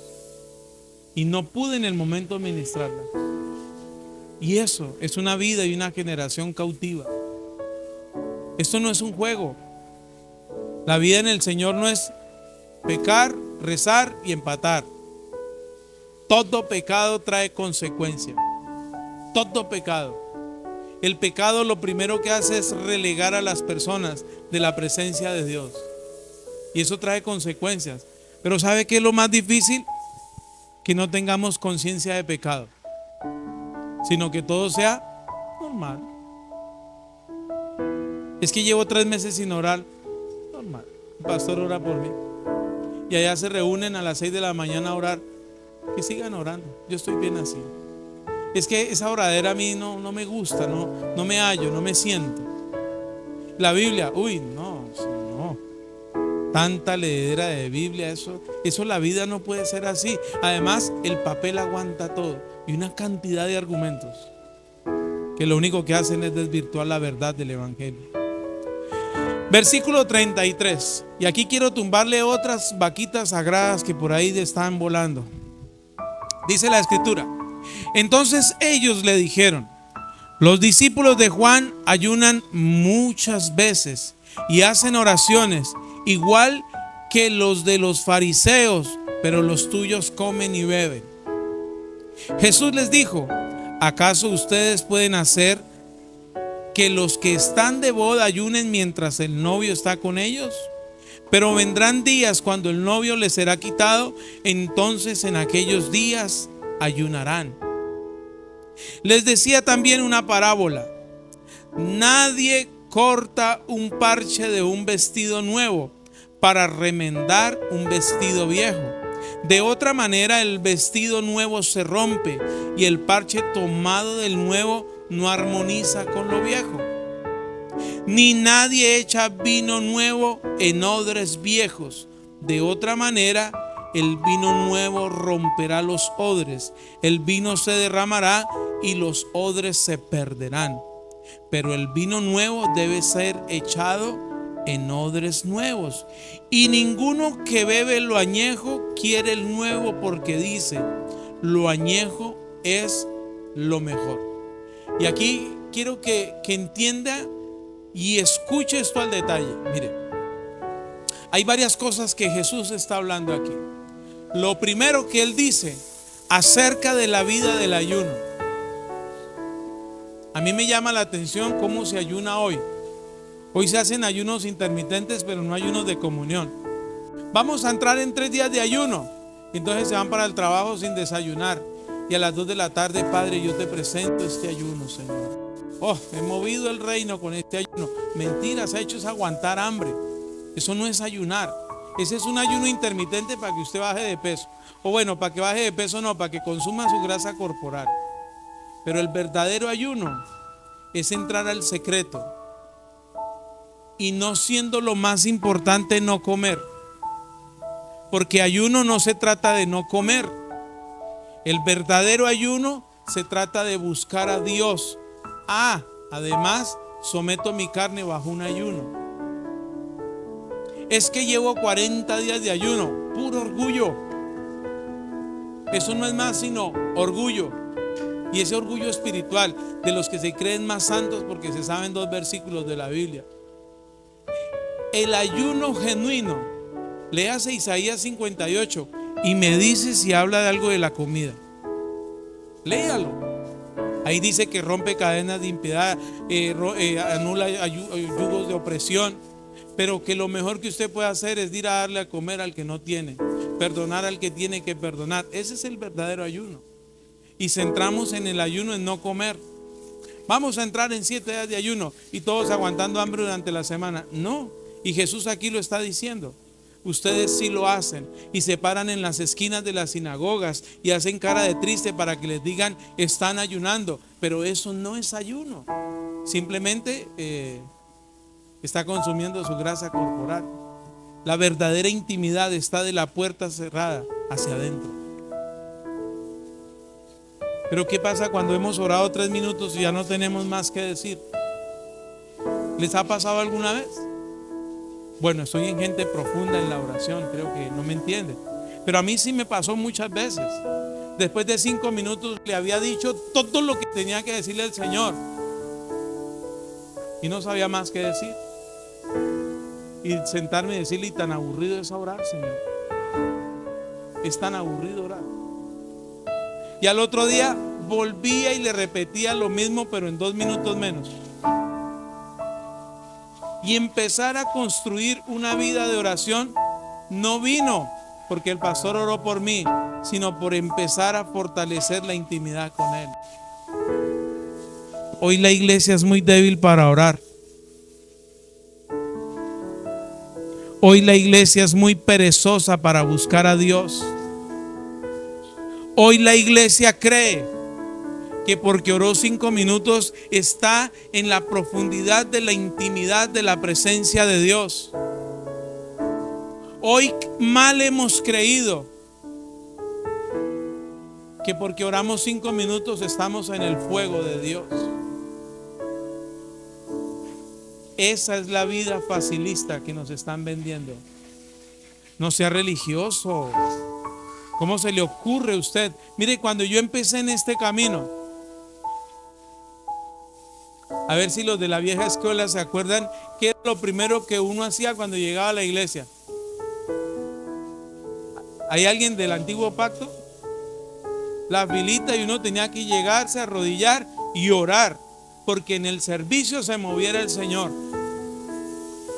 Y no pude en el momento administrarla. Y eso es una vida y una generación cautiva. Esto no es un juego. La vida en el Señor no es pecar, rezar y empatar. Todo pecado trae consecuencia. Todo pecado. El pecado lo primero que hace es relegar a las personas de la presencia de Dios. Y eso trae consecuencias. Pero ¿sabe qué es lo más difícil? Que no tengamos conciencia de pecado, sino que todo sea normal. Es que llevo 3 meses sin orar. Normal. El pastor ora por mí. Y allá se reúnen a las 6 de la mañana a orar. Que sigan orando. Yo estoy bien así. Es que esa oradera a mí no me gusta, no me hallo, no me siento. La Biblia, no. Tanta leedera de Biblia, eso la vida no puede ser así. Además, el papel aguanta todo. Y una cantidad de argumentos que lo único que hacen es desvirtuar la verdad del Evangelio. Versículo 33. Y aquí quiero tumbarle otras vaquitas sagradas que por ahí están volando. Dice la Escritura: entonces ellos le dijeron: los discípulos de Juan ayunan muchas veces y hacen oraciones igual que los de los fariseos, pero los tuyos comen y beben. Jesús les dijo: ¿acaso ustedes pueden hacer que los que están de boda ayunen mientras el novio está con ellos? Pero vendrán días cuando el novio les será quitado, entonces en aquellos días ayunarán. Les decía también una parábola: nadie corta un parche de un vestido nuevo para remendar un vestido viejo. De otra manera, el vestido nuevo se rompe y el parche tomado del nuevo no armoniza con lo viejo. Ni nadie echa vino nuevo en odres viejos. De otra manera, el vino nuevo romperá los odres, el vino se derramará y los odres se perderán. Pero el vino nuevo debe ser echado en odres nuevos. Y ninguno que bebe lo añejo quiere el nuevo, porque dice: lo añejo es lo mejor. Y aquí quiero que entienda y escuche esto al detalle. Mire, hay varias cosas que Jesús está hablando aquí. Lo primero que él dice acerca de la vida del ayuno. A mí me llama la atención cómo se ayuna hoy. Hoy se hacen ayunos intermitentes, pero no ayunos de comunión. Vamos a entrar en 3 días de ayuno. Entonces se van para el trabajo sin desayunar. Y a las 2 de la tarde: Padre, yo te presento este ayuno, Señor. Oh, he movido el reino con este ayuno. Mentira, se ha hecho es aguantar hambre. Eso no es ayunar. Ese es un ayuno intermitente para que usted baje de peso. O bueno, para que baje de peso no, para que consuma su grasa corporal. Pero el verdadero ayuno es entrar al secreto y no siendo lo más importante no comer. Porque ayuno no se trata de no comer. El verdadero ayuno se trata de buscar a Dios. Además, someto mi carne bajo un ayuno. Es que llevo 40 días de ayuno, puro orgullo. Eso no es más sino orgullo. Y ese orgullo espiritual de los que se creen más santos porque se saben 2 versículos de la Biblia. El ayuno genuino, léase Isaías 58 y me dice si habla de algo de la comida. Léalo. Ahí dice que rompe cadenas de impiedad, anula yugos de opresión, pero que lo mejor que usted puede hacer es ir a darle a comer al que no tiene, perdonar al que tiene que perdonar. Ese es el verdadero ayuno. Y centramos en el ayuno en no comer. Vamos a entrar en 7 días de ayuno y todos aguantando hambre durante la semana. No, y Jesús aquí lo está diciendo. Ustedes sí lo hacen y se paran en las esquinas de las sinagogas y hacen cara de triste para que les digan están ayunando, pero eso no es ayuno. Simplemente está consumiendo su grasa corporal. La verdadera intimidad está de la puerta cerrada hacia adentro. Pero ¿qué pasa cuando hemos orado 3 minutos y ya no tenemos más que decir? ¿Les ha pasado alguna vez? Bueno, estoy en gente profunda en la oración, creo que no me entienden. Pero a mí sí me pasó muchas veces. Después de 5 minutos le había dicho todo lo que tenía que decirle al Señor. Y no sabía más que decir. Y sentarme y decirle, y tan aburrido es orar, Señor. Es tan aburrido orar. Y al otro día volvía y le repetía lo mismo, pero en 2 minutos menos. Y empezar a construir una vida de oración no vino porque el pastor oró por mí, sino por empezar a fortalecer la intimidad con él. Hoy la iglesia es muy débil para orar. Hoy la iglesia es muy perezosa para buscar a Dios. Hoy la iglesia cree que porque oró 5 minutos está en la profundidad de la intimidad de la presencia de Dios. Hoy mal hemos creído que porque oramos 5 minutos estamos en el fuego de Dios. Esa es la vida facilista que nos están vendiendo. No sea religioso. ¿Cómo se le ocurre a usted? Mire, cuando yo empecé en este camino, a ver si los de la vieja escuela se acuerdan qué era lo primero que uno hacía cuando llegaba a la iglesia. ¿Hay alguien del antiguo pacto? La filita y uno tenía que llegarse, arrodillar y orar, porque en el servicio se moviera el Señor.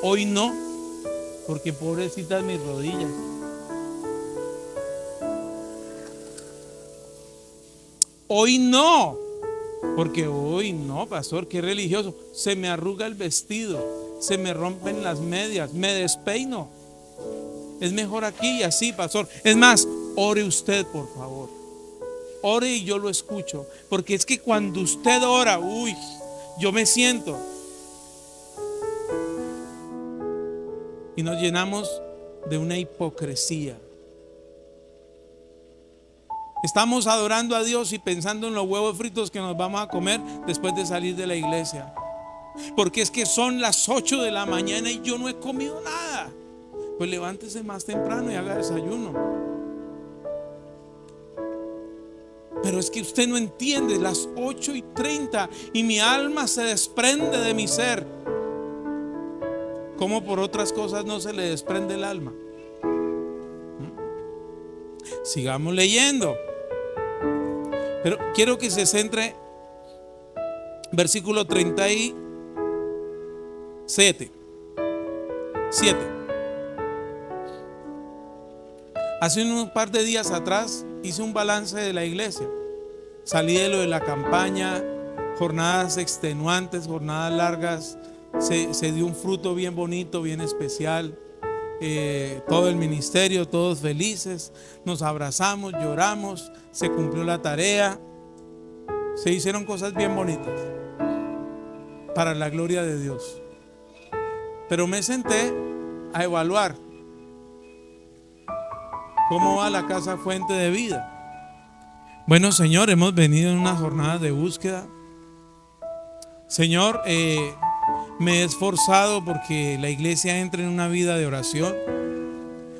Hoy no, porque pobrecitas mis rodillas. Hoy no, porque hoy no, pastor, qué religioso. Se me arruga el vestido, se me rompen las medias, me despeino. Es mejor aquí y así, pastor. Es más, ore usted, por favor. Ore y yo lo escucho. Porque es que cuando usted ora, yo me siento. Y nos llenamos de una hipocresía. Estamos adorando a Dios y pensando en los huevos fritos que nos vamos a comer después de salir de la iglesia. Porque es que son las 8 de la mañana y yo no he comido nada. Pues levántese más temprano y haga desayuno. Pero es que usted no entiende, las 8:30 y mi alma se desprende de mi ser. ¿Cómo por otras cosas no se le desprende el alma? Sigamos leyendo. Pero quiero que se centre versículo 37. Hace un par de días atrás hice un balance de la iglesia. Salí de lo de la campaña jornadas extenuantes, jornadas largas, se dio un fruto bien bonito, bien especial. Todo el ministerio, todos felices, nos abrazamos, lloramos, se cumplió la tarea, se hicieron cosas bien bonitas para la gloria de Dios. Pero me senté a evaluar cómo va la casa Fuente de Vida. Bueno, Señor, hemos venido en una jornada de búsqueda. Señor, me he esforzado porque la iglesia entre en una vida de oración.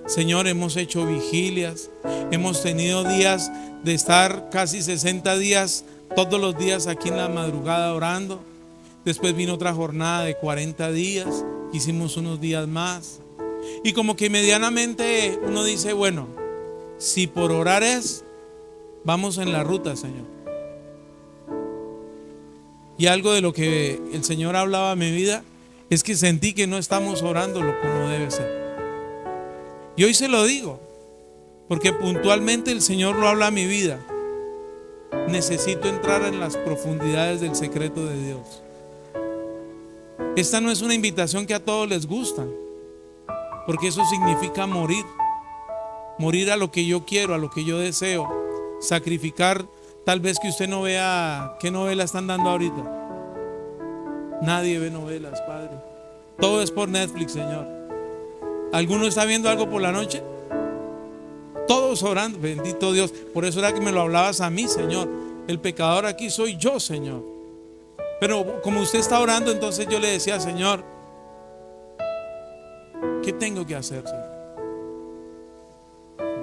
Señor, hemos hecho vigilias, hemos tenido días de estar casi 60 días, todos los días aquí en la madrugada orando. Después vino otra jornada de 40 días, hicimos unos días más. Y como que medianamente uno dice, bueno, si por orar es, vamos en la ruta, Señor. Y algo de lo que el Señor hablaba en mi vida es que sentí que no estamos orándolo como debe ser. Y hoy se lo digo, porque puntualmente el Señor lo habla a mi vida. Necesito entrar en las profundidades del secreto de Dios. Esta no es una invitación que a todos les gusta, porque eso significa morir. Morir a lo que yo quiero, a lo que yo deseo. Sacrificar, tal vez que usted no vea qué novela están dando ahorita. Nadie ve novelas, Padre. Todo es por Netflix, Señor. ¿Alguno está viendo algo por la noche? Todos orando, bendito Dios. Por eso era que me lo hablabas a mí, Señor. El pecador aquí soy yo, Señor. Pero como usted está orando, entonces yo le decía, Señor, ¿qué tengo que hacer, Señor?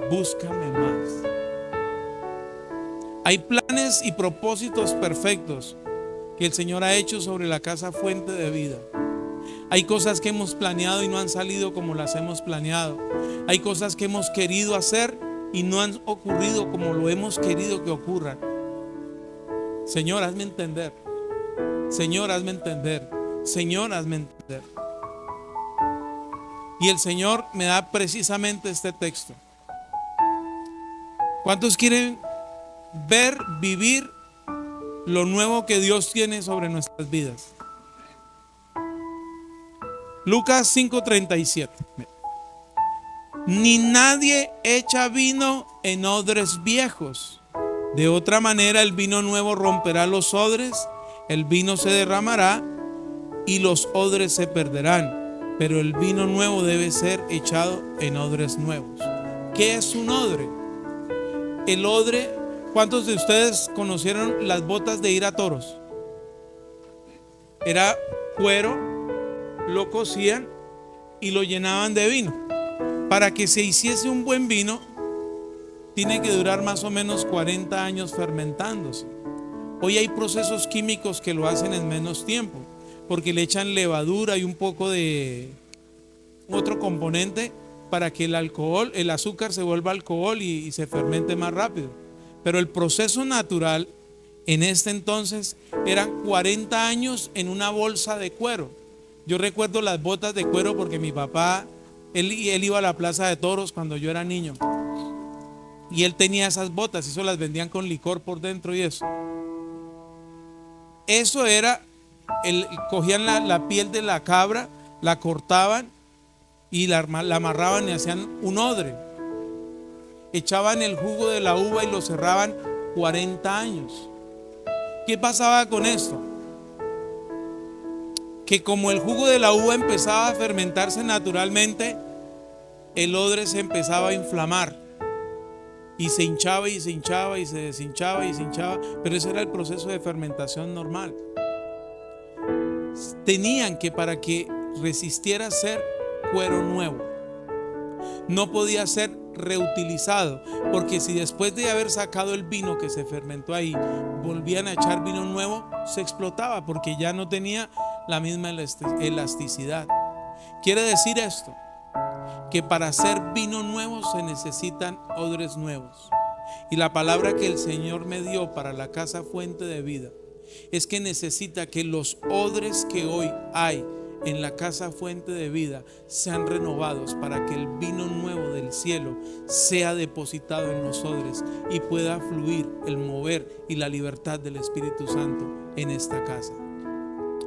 Búscame más. Hay planes y propósitos perfectos que el Señor ha hecho sobre la casa Fuente de Vida. Hay cosas que hemos planeado y no han salido como las hemos planeado. Hay cosas que hemos querido hacer y no han ocurrido como lo hemos querido que ocurran. Señor, hazme entender. Señor, hazme entender. Señor, hazme entender. Y el Señor me da precisamente este texto. ¿Cuántos quieren ver, vivir lo nuevo que Dios tiene sobre nuestras vidas? Lucas 5:37. Ni nadie echa vino en odres viejos. De otra manera el vino nuevo romperá los odres, el vino se derramará y los odres se perderán. Pero el vino nuevo debe ser echado en odres nuevos. ¿Qué es un odre? El odre, ¿cuántos de ustedes conocieron las botas de ir a toros? Era cuero, lo cocían y lo llenaban de vino. Para que se hiciese un buen vino, tiene que durar más o menos 40 años fermentándose. Hoy hay procesos químicos que lo hacen en menos tiempo, porque le echan levadura y un poco de otro componente para que el alcohol, el azúcar se vuelva alcohol y se fermente más rápido. Pero el proceso natural en este entonces eran 40 años en una bolsa de cuero. Yo recuerdo las botas de cuero porque mi papá, él iba a la plaza de toros cuando yo era niño. Y él tenía esas botas y eso las vendían con licor por dentro y eso. Eso era, cogían la piel de la cabra, la cortaban y la amarraban y hacían un odre. Echaban el jugo de la uva y lo cerraban 40 años. ¿Qué pasaba con esto? Que como el jugo de la uva empezaba a fermentarse naturalmente, el odre se empezaba a inflamar y se hinchaba y se hinchaba y se deshinchaba y se hinchaba, pero ese era el proceso de fermentación normal. Tenían que, para que resistiera, ser cuero nuevo. No podía ser reutilizado, porque si después de haber sacado el vino que se fermentó ahí, volvían a echar vino nuevo, se explotaba porque ya no tenía la misma elasticidad. Quiere decir esto, que para hacer vino nuevo se necesitan odres nuevos. Y la palabra que el Señor me dio para la casa Fuente de Vida es que necesita que los odres que hoy hay en la casa Fuente de Vida sean renovados para que el vino nuevo del cielo sea depositado en nosotros y pueda fluir el mover y la libertad del Espíritu Santo en esta casa.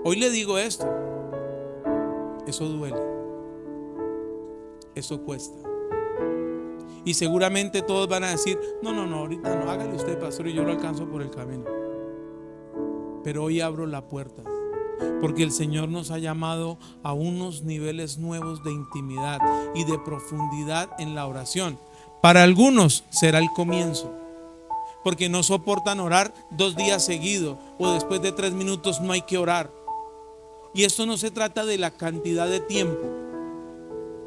Hoy le digo esto, eso duele, eso cuesta. Y seguramente todos van a decir, no, ahorita no, hágale usted, pastor, y yo lo alcanzo por el camino. Pero hoy abro la puerta, porque el Señor nos ha llamado a unos niveles nuevos de intimidad y de profundidad en la oración. Para algunos será el comienzo, porque no soportan orar 2 días seguidos o después de 3 minutos no hay que orar. Y esto no se trata de la cantidad de tiempo,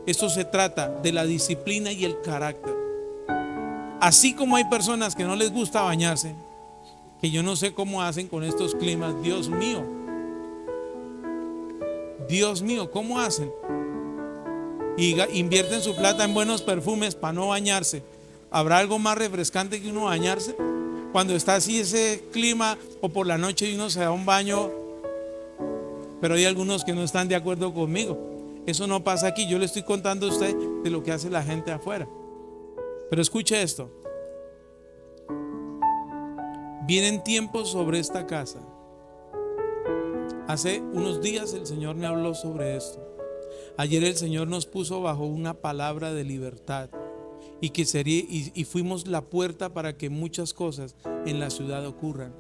esto se trata de la disciplina y el carácter. Así como hay personas que no les gusta bañarse, que yo no sé cómo hacen con estos climas, Dios mío, ¿cómo hacen? Y invierten su plata en buenos perfumes para no bañarse. ¿Habrá algo más refrescante que uno bañarse? Cuando está así ese clima, o por la noche y uno se da un baño. Pero hay algunos que no están de acuerdo conmigo. Eso no pasa aquí. Yo le estoy contando a usted de lo que hace la gente afuera. Pero escuche esto. Vienen tiempos sobre esta casa. Hace unos días el Señor me habló sobre esto. Ayer el Señor nos puso bajo una palabra de libertad y que y fuimos la puerta para que muchas cosas en la ciudad ocurran.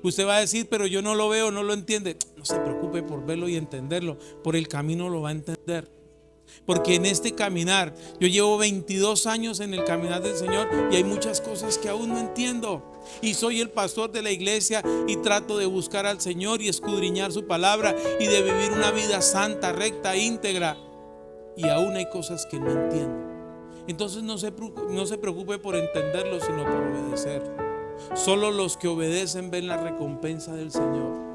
Usted va a decir, pero yo no lo veo, no lo entiende. No se preocupe por verlo y entenderlo. Por el camino lo va a entender. Porque en este caminar, yo llevo 22 años en el caminar del Señor y hay muchas cosas que aún no entiendo. Y soy el pastor de la iglesia y trato de buscar al Señor y escudriñar su palabra y de vivir una vida santa, recta, íntegra. Y aún hay cosas que no entiendo. Entonces no se preocupe por entenderlo, sino por obedecer. Solo los que obedecen ven la recompensa del Señor.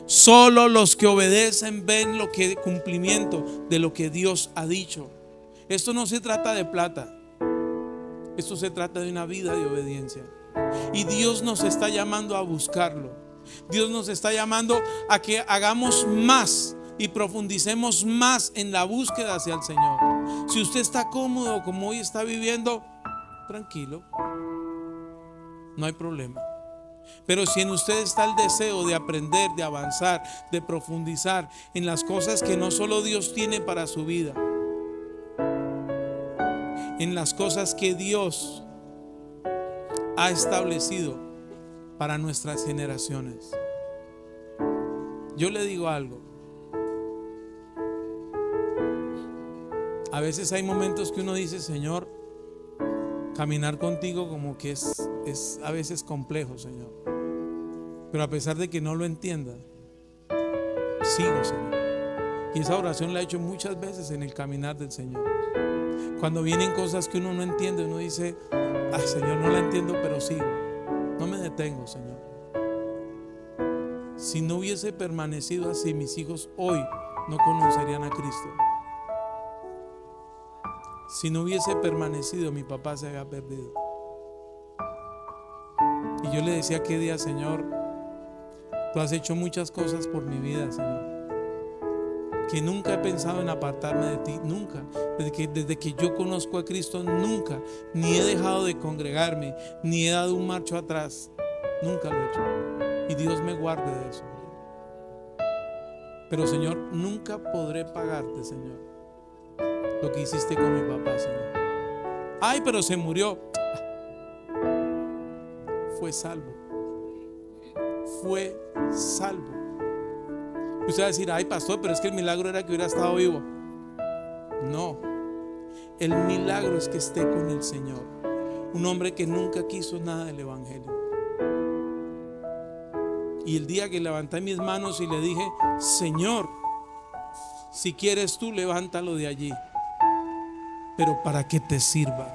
Solo los que obedecen ven cumplimiento de lo que Dios ha dicho. Esto no se trata de plata. Esto se trata de una vida de obediencia. Y Dios nos está llamando a buscarlo. Dios nos está llamando a que hagamos más y profundicemos más en la búsqueda hacia el Señor. Si usted está cómodo como hoy está viviendo, tranquilo, no hay problema. Pero si en usted está el deseo de aprender, de avanzar, de profundizar en las cosas que no solo Dios tiene para su vida, en las cosas que Dios ha establecido para nuestras generaciones, yo le digo algo. A veces hay momentos que uno dice, Señor, caminar contigo como que es a veces complejo, Señor. Pero a pesar de que no lo entienda, sigo, Señor. Y esa oración la he hecho muchas veces en el caminar del Señor. Cuando vienen cosas que uno no entiende, uno dice, ay, Señor, no la entiendo, pero sigo. No me detengo, Señor. Si no hubiese permanecido así, mis hijos hoy no conocerían a Cristo. Si no hubiese permanecido, mi papá se había perdido. Y yo le decía aquel día, Señor, tú has hecho muchas cosas por mi vida, Señor, que nunca he pensado en apartarme de ti, nunca. Desde que yo conozco a Cristo, nunca, ni he dejado de congregarme, ni he dado un marcho atrás, nunca lo he hecho. Y Dios me guarde de eso. Pero, Señor, nunca podré pagarte, Señor, lo que hiciste con mi papá, Señor. Ay, pero se murió. Fue salvo. Fue salvo. Usted va a decir, ay, pastor, pero es que el milagro era que hubiera estado vivo. No, el milagro es que esté con el Señor. Un hombre que nunca quiso nada del evangelio. Y el día que levanté mis manos y le dije, Señor, si quieres tú, levántalo de allí, pero para que te sirva.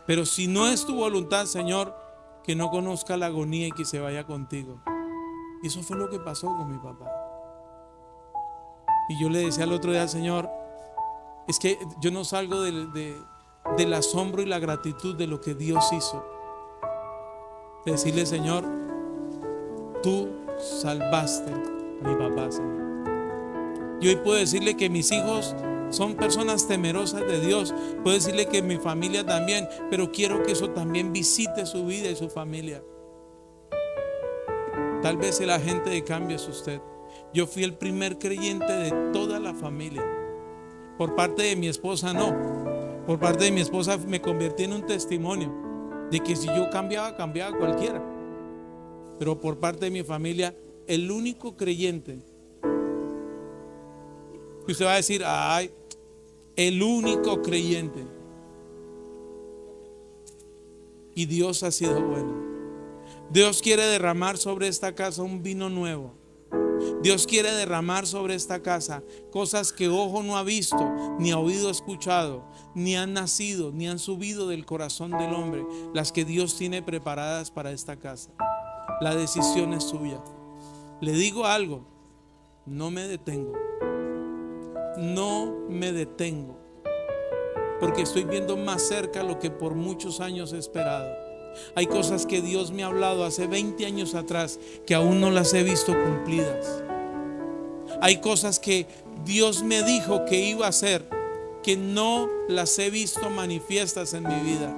Pero si no es tu voluntad, Señor, que no conozca la agonía y que se vaya contigo. Y eso fue lo que pasó con mi papá. Y yo le decía al otro día al Señor, es que yo no salgo del asombro y la gratitud de lo que Dios hizo. De decirle, Señor, tú salvaste a mi papá, Señor. Y hoy puedo decirle que mis hijos son personas temerosas de Dios. Puedo decirle que mi familia también, pero quiero que eso también visite su vida y su familia. Tal vez el agente de cambio es usted. Yo fui el primer creyente de toda la familia. Por parte de mi esposa no. Por parte de mi esposa me convertí en un testimonio de que si yo cambiaba, cambiaba cualquiera. Pero por parte de mi familia, el único creyente. Y usted va a decir, ay, el único creyente. Y Dios ha sido bueno. Dios quiere derramar sobre esta casa un vino nuevo. Dios quiere derramar sobre esta casa cosas que ojo no ha visto, ni ha oído escuchado, ni han nacido, ni han subido del corazón del hombre, las que Dios tiene preparadas para esta casa. La decisión es suya. Le digo algo, no me detengo. No me detengo, porque estoy viendo más cerca lo que por muchos años he esperado. Hay cosas que Dios me ha hablado hace 20 años atrás que aún no las he visto cumplidas. Hay cosas que Dios me dijo que iba a hacer que no las he visto manifiestas en mi vida.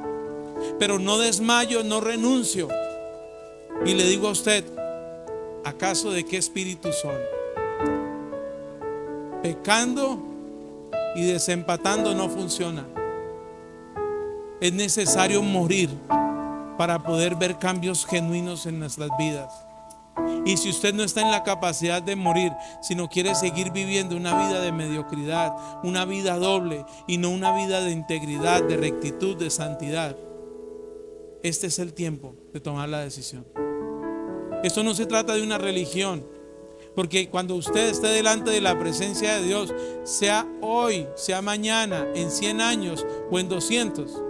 Pero no desmayo, no renuncio. Y le digo a usted, ¿acaso de qué espíritu son? Pecando y desempatando no funciona. Es necesario morir para poder ver cambios genuinos en nuestras vidas. Y si usted no está en la capacidad de morir, sino quiere seguir viviendo una vida de mediocridad, una vida doble y no una vida de integridad, de rectitud, de santidad, este es el tiempo de tomar la decisión. Esto no se trata de una religión, porque cuando usted esté delante de la presencia de Dios, sea hoy, sea mañana, en 100 años o en 200,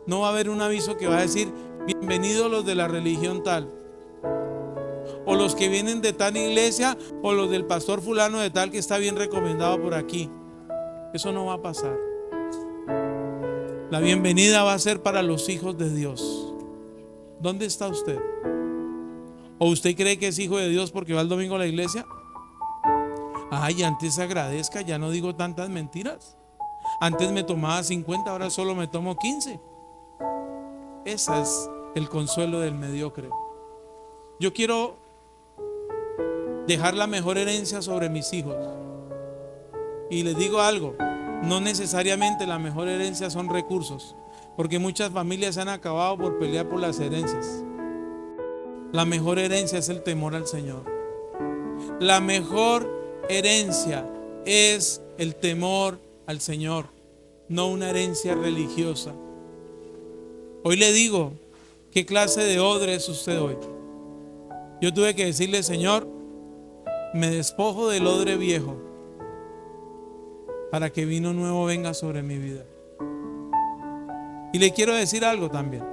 no va a haber un aviso que va a decir: bienvenidos los de la religión tal, o los que vienen de tal iglesia, o los del pastor fulano de tal que está bien recomendado por aquí. Eso no va a pasar. La bienvenida va a ser para los hijos de Dios. ¿Dónde está usted? ¿O usted cree que es hijo de Dios porque va el domingo a la iglesia? Ay, antes agradezca, ya no digo tantas mentiras. Antes me tomaba 50, ahora solo me tomo 15. Ese es el consuelo del mediocre. Yo quiero dejar la mejor herencia sobre mis hijos. Y les digo algo, no necesariamente la mejor herencia son recursos, porque muchas familias se han acabado por pelear por las herencias. La mejor herencia es el temor al Señor. La mejor herencia es el temor al Señor, no una herencia religiosa. Hoy le digo, ¿qué clase de odre es usted hoy? Yo tuve que decirle: Señor, me despojo del odre viejo para que vino nuevo venga sobre mi vida. Y le quiero decir algo también,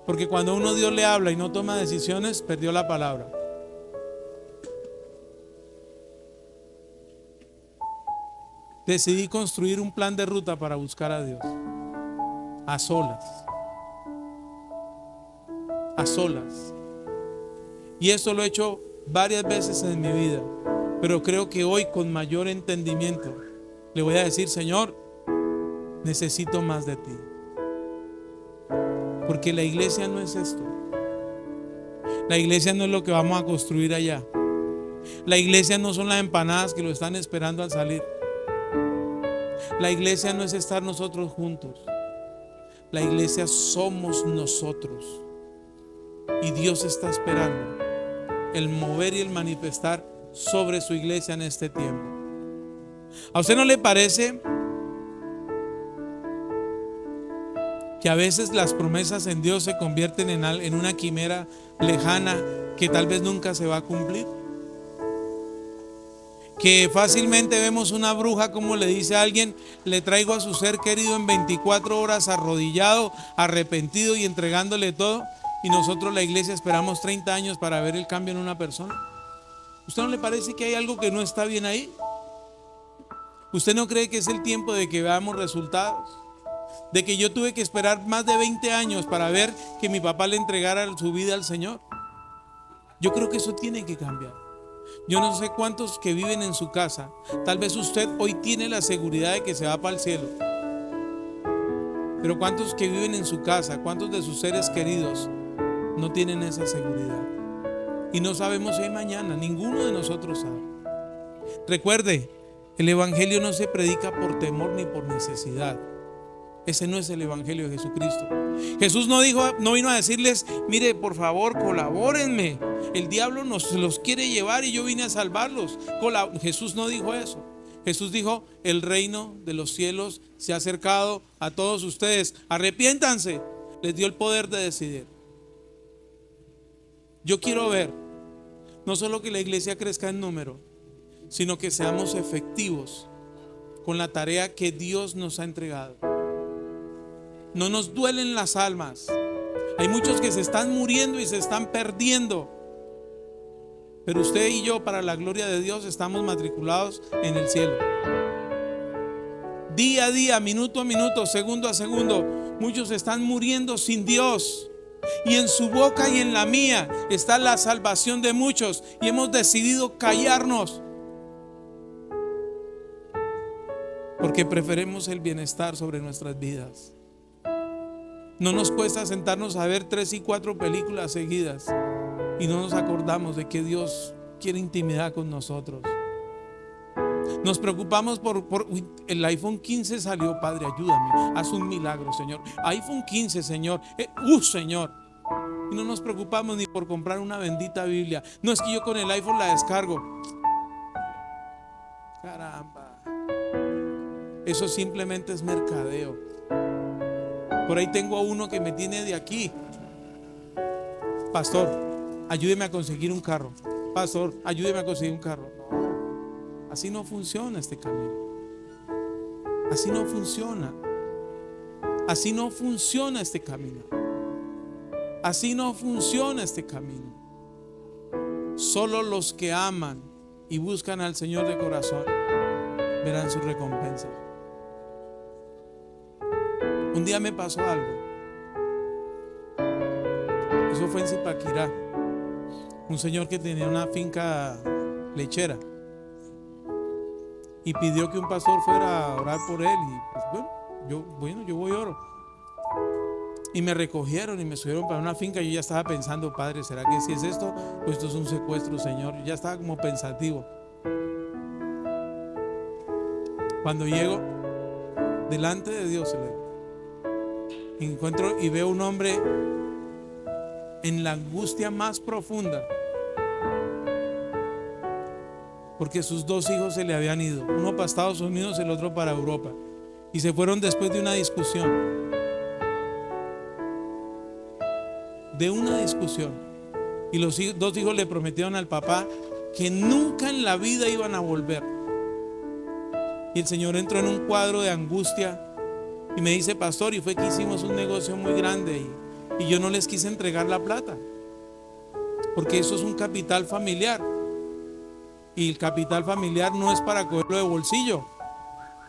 porque cuando uno Dios le habla y no toma decisiones, perdió la palabra. Decidí construir un plan de ruta para buscar a Dios. A solas. A solas. Y esto lo he hecho varias veces en mi vida, pero creo que hoy con mayor entendimiento le voy a decir: Señor, necesito más de ti. Porque la iglesia no es esto. La iglesia no es lo que vamos a construir allá. La iglesia no son las empanadas que lo están esperando al salir. La iglesia no es estar nosotros juntos. La iglesia somos nosotros. Y Dios está esperando el mover y el manifestar sobre su iglesia en este tiempo. ¿A usted no le parece que a veces las promesas en Dios se convierten en una quimera lejana que tal vez nunca se va a cumplir? Que fácilmente vemos una bruja, como le dice a alguien: le traigo a su ser querido en 24 horas arrodillado, arrepentido y entregándole todo. Y nosotros, la iglesia, esperamos 30 años para ver el cambio en una persona. ¿Usted no le parece que hay algo que no está bien ahí? ¿Usted no cree que es el tiempo de que veamos resultados? De que yo tuve que esperar más de 20 años para ver que mi papá le entregara su vida al Señor. Yo creo que eso tiene que cambiar. Yo no sé cuántos que viven en su casa. Tal vez usted hoy tiene la seguridad de que se va para el cielo. Pero cuántos que viven en su casa, cuántos de sus seres queridos no tienen esa seguridad. Y no sabemos si hay mañana. Ninguno de nosotros sabe. Recuerde, el evangelio no se predica por temor ni por necesidad. Ese no es el evangelio de Jesucristo. Jesús no vino a decirles: mire, por favor, colabórenme. El diablo nos los quiere llevar y yo vine a salvarlos. Jesús no dijo eso. Jesús dijo: el reino de los cielos se ha acercado a todos ustedes. Arrepiéntanse. Les dio el poder de decidir. Yo quiero ver no solo que la iglesia crezca en número, sino que seamos efectivos con la tarea que Dios nos ha entregado. No nos duelen las almas. Hay muchos que se están muriendo y se están perdiendo. Pero usted y yo, para la gloria de Dios, estamos matriculados en el cielo. Día a día, minuto a minuto, segundo a segundo, muchos están muriendo sin Dios. Y en su boca y en la mía está la salvación de muchos. Y hemos decidido callarnos, porque preferimos el bienestar sobre nuestras vidas. No nos cuesta sentarnos a ver 3 y 4 películas seguidas y no nos acordamos de que Dios quiere intimidad con nosotros. Nos preocupamos por el iPhone 15 salió. Padre, ayúdame, haz un milagro, Señor. iPhone 15, Señor. Señor. Y no nos preocupamos ni por comprar una bendita Biblia. No, es que yo con el iPhone la descargo. Caramba. Eso simplemente es mercadeo. Por ahí tengo a uno que me tiene de aquí: pastor, ayúdeme a conseguir un carro. Pastor, ayúdeme a conseguir un carro. No, así no funciona este camino. Así no funciona. Así no funciona este camino. Así no funciona este camino. Solo los que aman y buscan al Señor de corazón verán su recompensa. Un día me pasó algo. Eso fue en Zipaquirá. Un señor que tenía una finca lechera y pidió que un pastor fuera a orar por él. Y pues yo voy y oro. Y me recogieron y me subieron para una finca. Yo ya estaba pensando: Padre, ¿será que si es esto? Pues esto es un secuestro, Señor. Yo ya estaba como pensativo. Cuando llego delante de Dios, encuentro y veo un hombre en la angustia más profunda, porque sus 2 hijos se le habían ido, uno para Estados Unidos, el otro para Europa, y se fueron después de una discusión. Y los 2 hijos le prometieron al papá que nunca en la vida iban a volver. Y el Señor entró en un cuadro de angustia y me dice: pastor, y fue que hicimos un negocio muy grande y yo no les quise entregar la plata, porque eso es un capital familiar, y el capital familiar no es para cogerlo de bolsillo.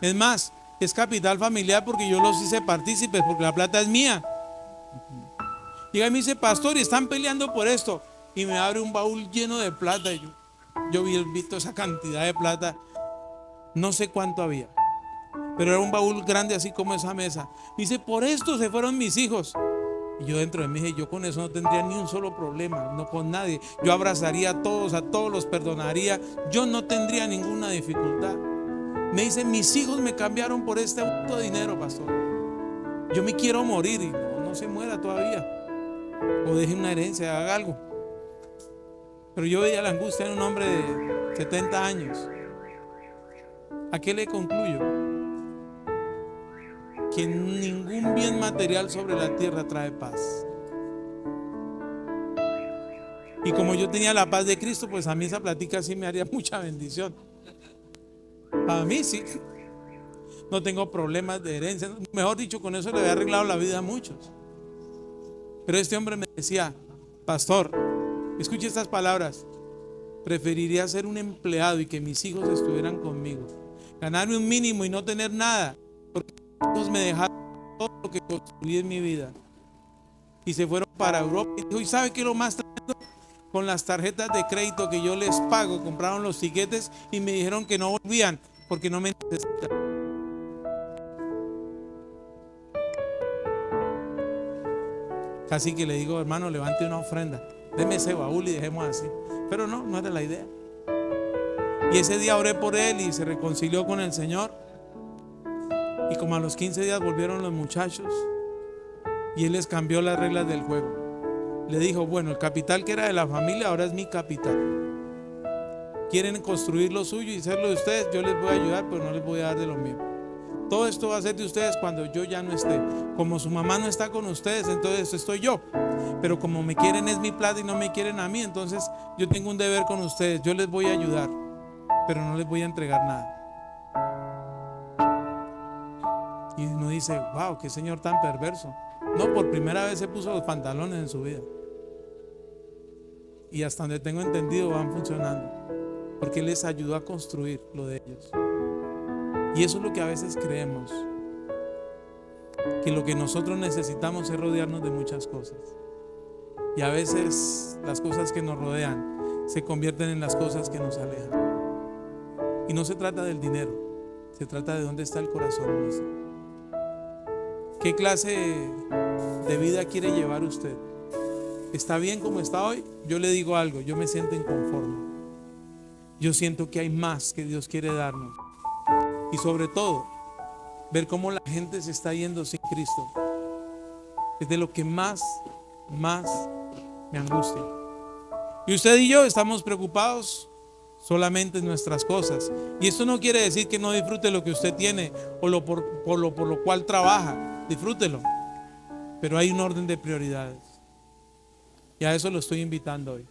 Es más, es capital familiar porque yo los hice partícipes, porque la plata es mía. Llega y me dice: pastor, y están peleando por esto, y me abre un baúl lleno de plata. Y yo vi visto esa cantidad de plata. No sé cuánto había, pero era un baúl grande así como esa mesa. Dice: por esto se fueron mis hijos. Y yo dentro de mí dije: yo con eso no tendría ni un solo problema, no con nadie. Yo abrazaría a todos los perdonaría. Yo no tendría ninguna dificultad. Me dice: mis hijos me cambiaron por este auto de dinero, pastor. Yo me quiero morir. Y no se muera todavía, o deje una herencia, haga algo. Pero yo veía la angustia en un hombre de 70 años. ¿A qué le concluyo? Que ningún bien material sobre la tierra trae paz. Y como yo tenía la paz de Cristo, pues a mí esa plática sí me haría mucha bendición. A mí sí. No tengo problemas de herencia. Mejor dicho, con eso le había arreglado la vida a muchos. Pero este hombre me decía: pastor, escuche estas palabras: preferiría ser un empleado y que mis hijos estuvieran conmigo, ganarme un mínimo y no tener nada, porque mis hijos me dejaron todo lo que construí en mi vida y se fueron para Europa. Y dijo: ¿y sabe qué es lo más tremendo? con las tarjetas de crédito que yo les pago, compraron los tiquetes y me dijeron que no volvían porque no me necesitan. Casi que le digo, hermano, levante una ofrenda, deme ese baúl y dejemos así. Pero no, no era la idea. Y ese día oré por él y se reconcilió con el Señor. Y como a los 15 días volvieron los muchachos y él les cambió las reglas del juego. Le dijo, bueno, el capital que era de la familia ahora es mi capital. Quieren construir lo suyo y hacerlo de ustedes, yo les voy a ayudar, pero no les voy a dar de lo mío. Todo esto va a ser de ustedes cuando yo ya no esté. Como su mamá no está con ustedes, entonces estoy yo. Pero como me quieren es mi plata y no me quieren a mí, entonces yo tengo un deber con ustedes. Yo les voy a ayudar, pero no les voy a entregar nada. Y uno dice, wow, qué señor tan perverso. No, por primera vez se puso los pantalones en su vida. Y hasta donde tengo entendido van funcionando, porque Él les ayudó a construir lo de ellos. Y eso es lo que a veces creemos, que lo que nosotros necesitamos es rodearnos de muchas cosas. Y a veces las cosas que nos rodean se convierten en las cosas que nos alejan. Y no se trata del dinero, se trata de dónde está el corazón nuestro. ¿Qué clase de vida quiere llevar usted? ¿Está bien como está hoy? Yo le digo algo, yo me siento inconforme. Yo siento que hay más que Dios quiere darnos. Y sobre todo, ver cómo la gente se está yendo sin Cristo es de lo que más me angustia. Y usted y yo estamos preocupados solamente en nuestras cosas. Y esto no quiere decir que no disfrute lo que usted tiene o por lo cual trabaja. Disfrútelo. Pero hay un orden de prioridades. Y a eso lo estoy invitando hoy.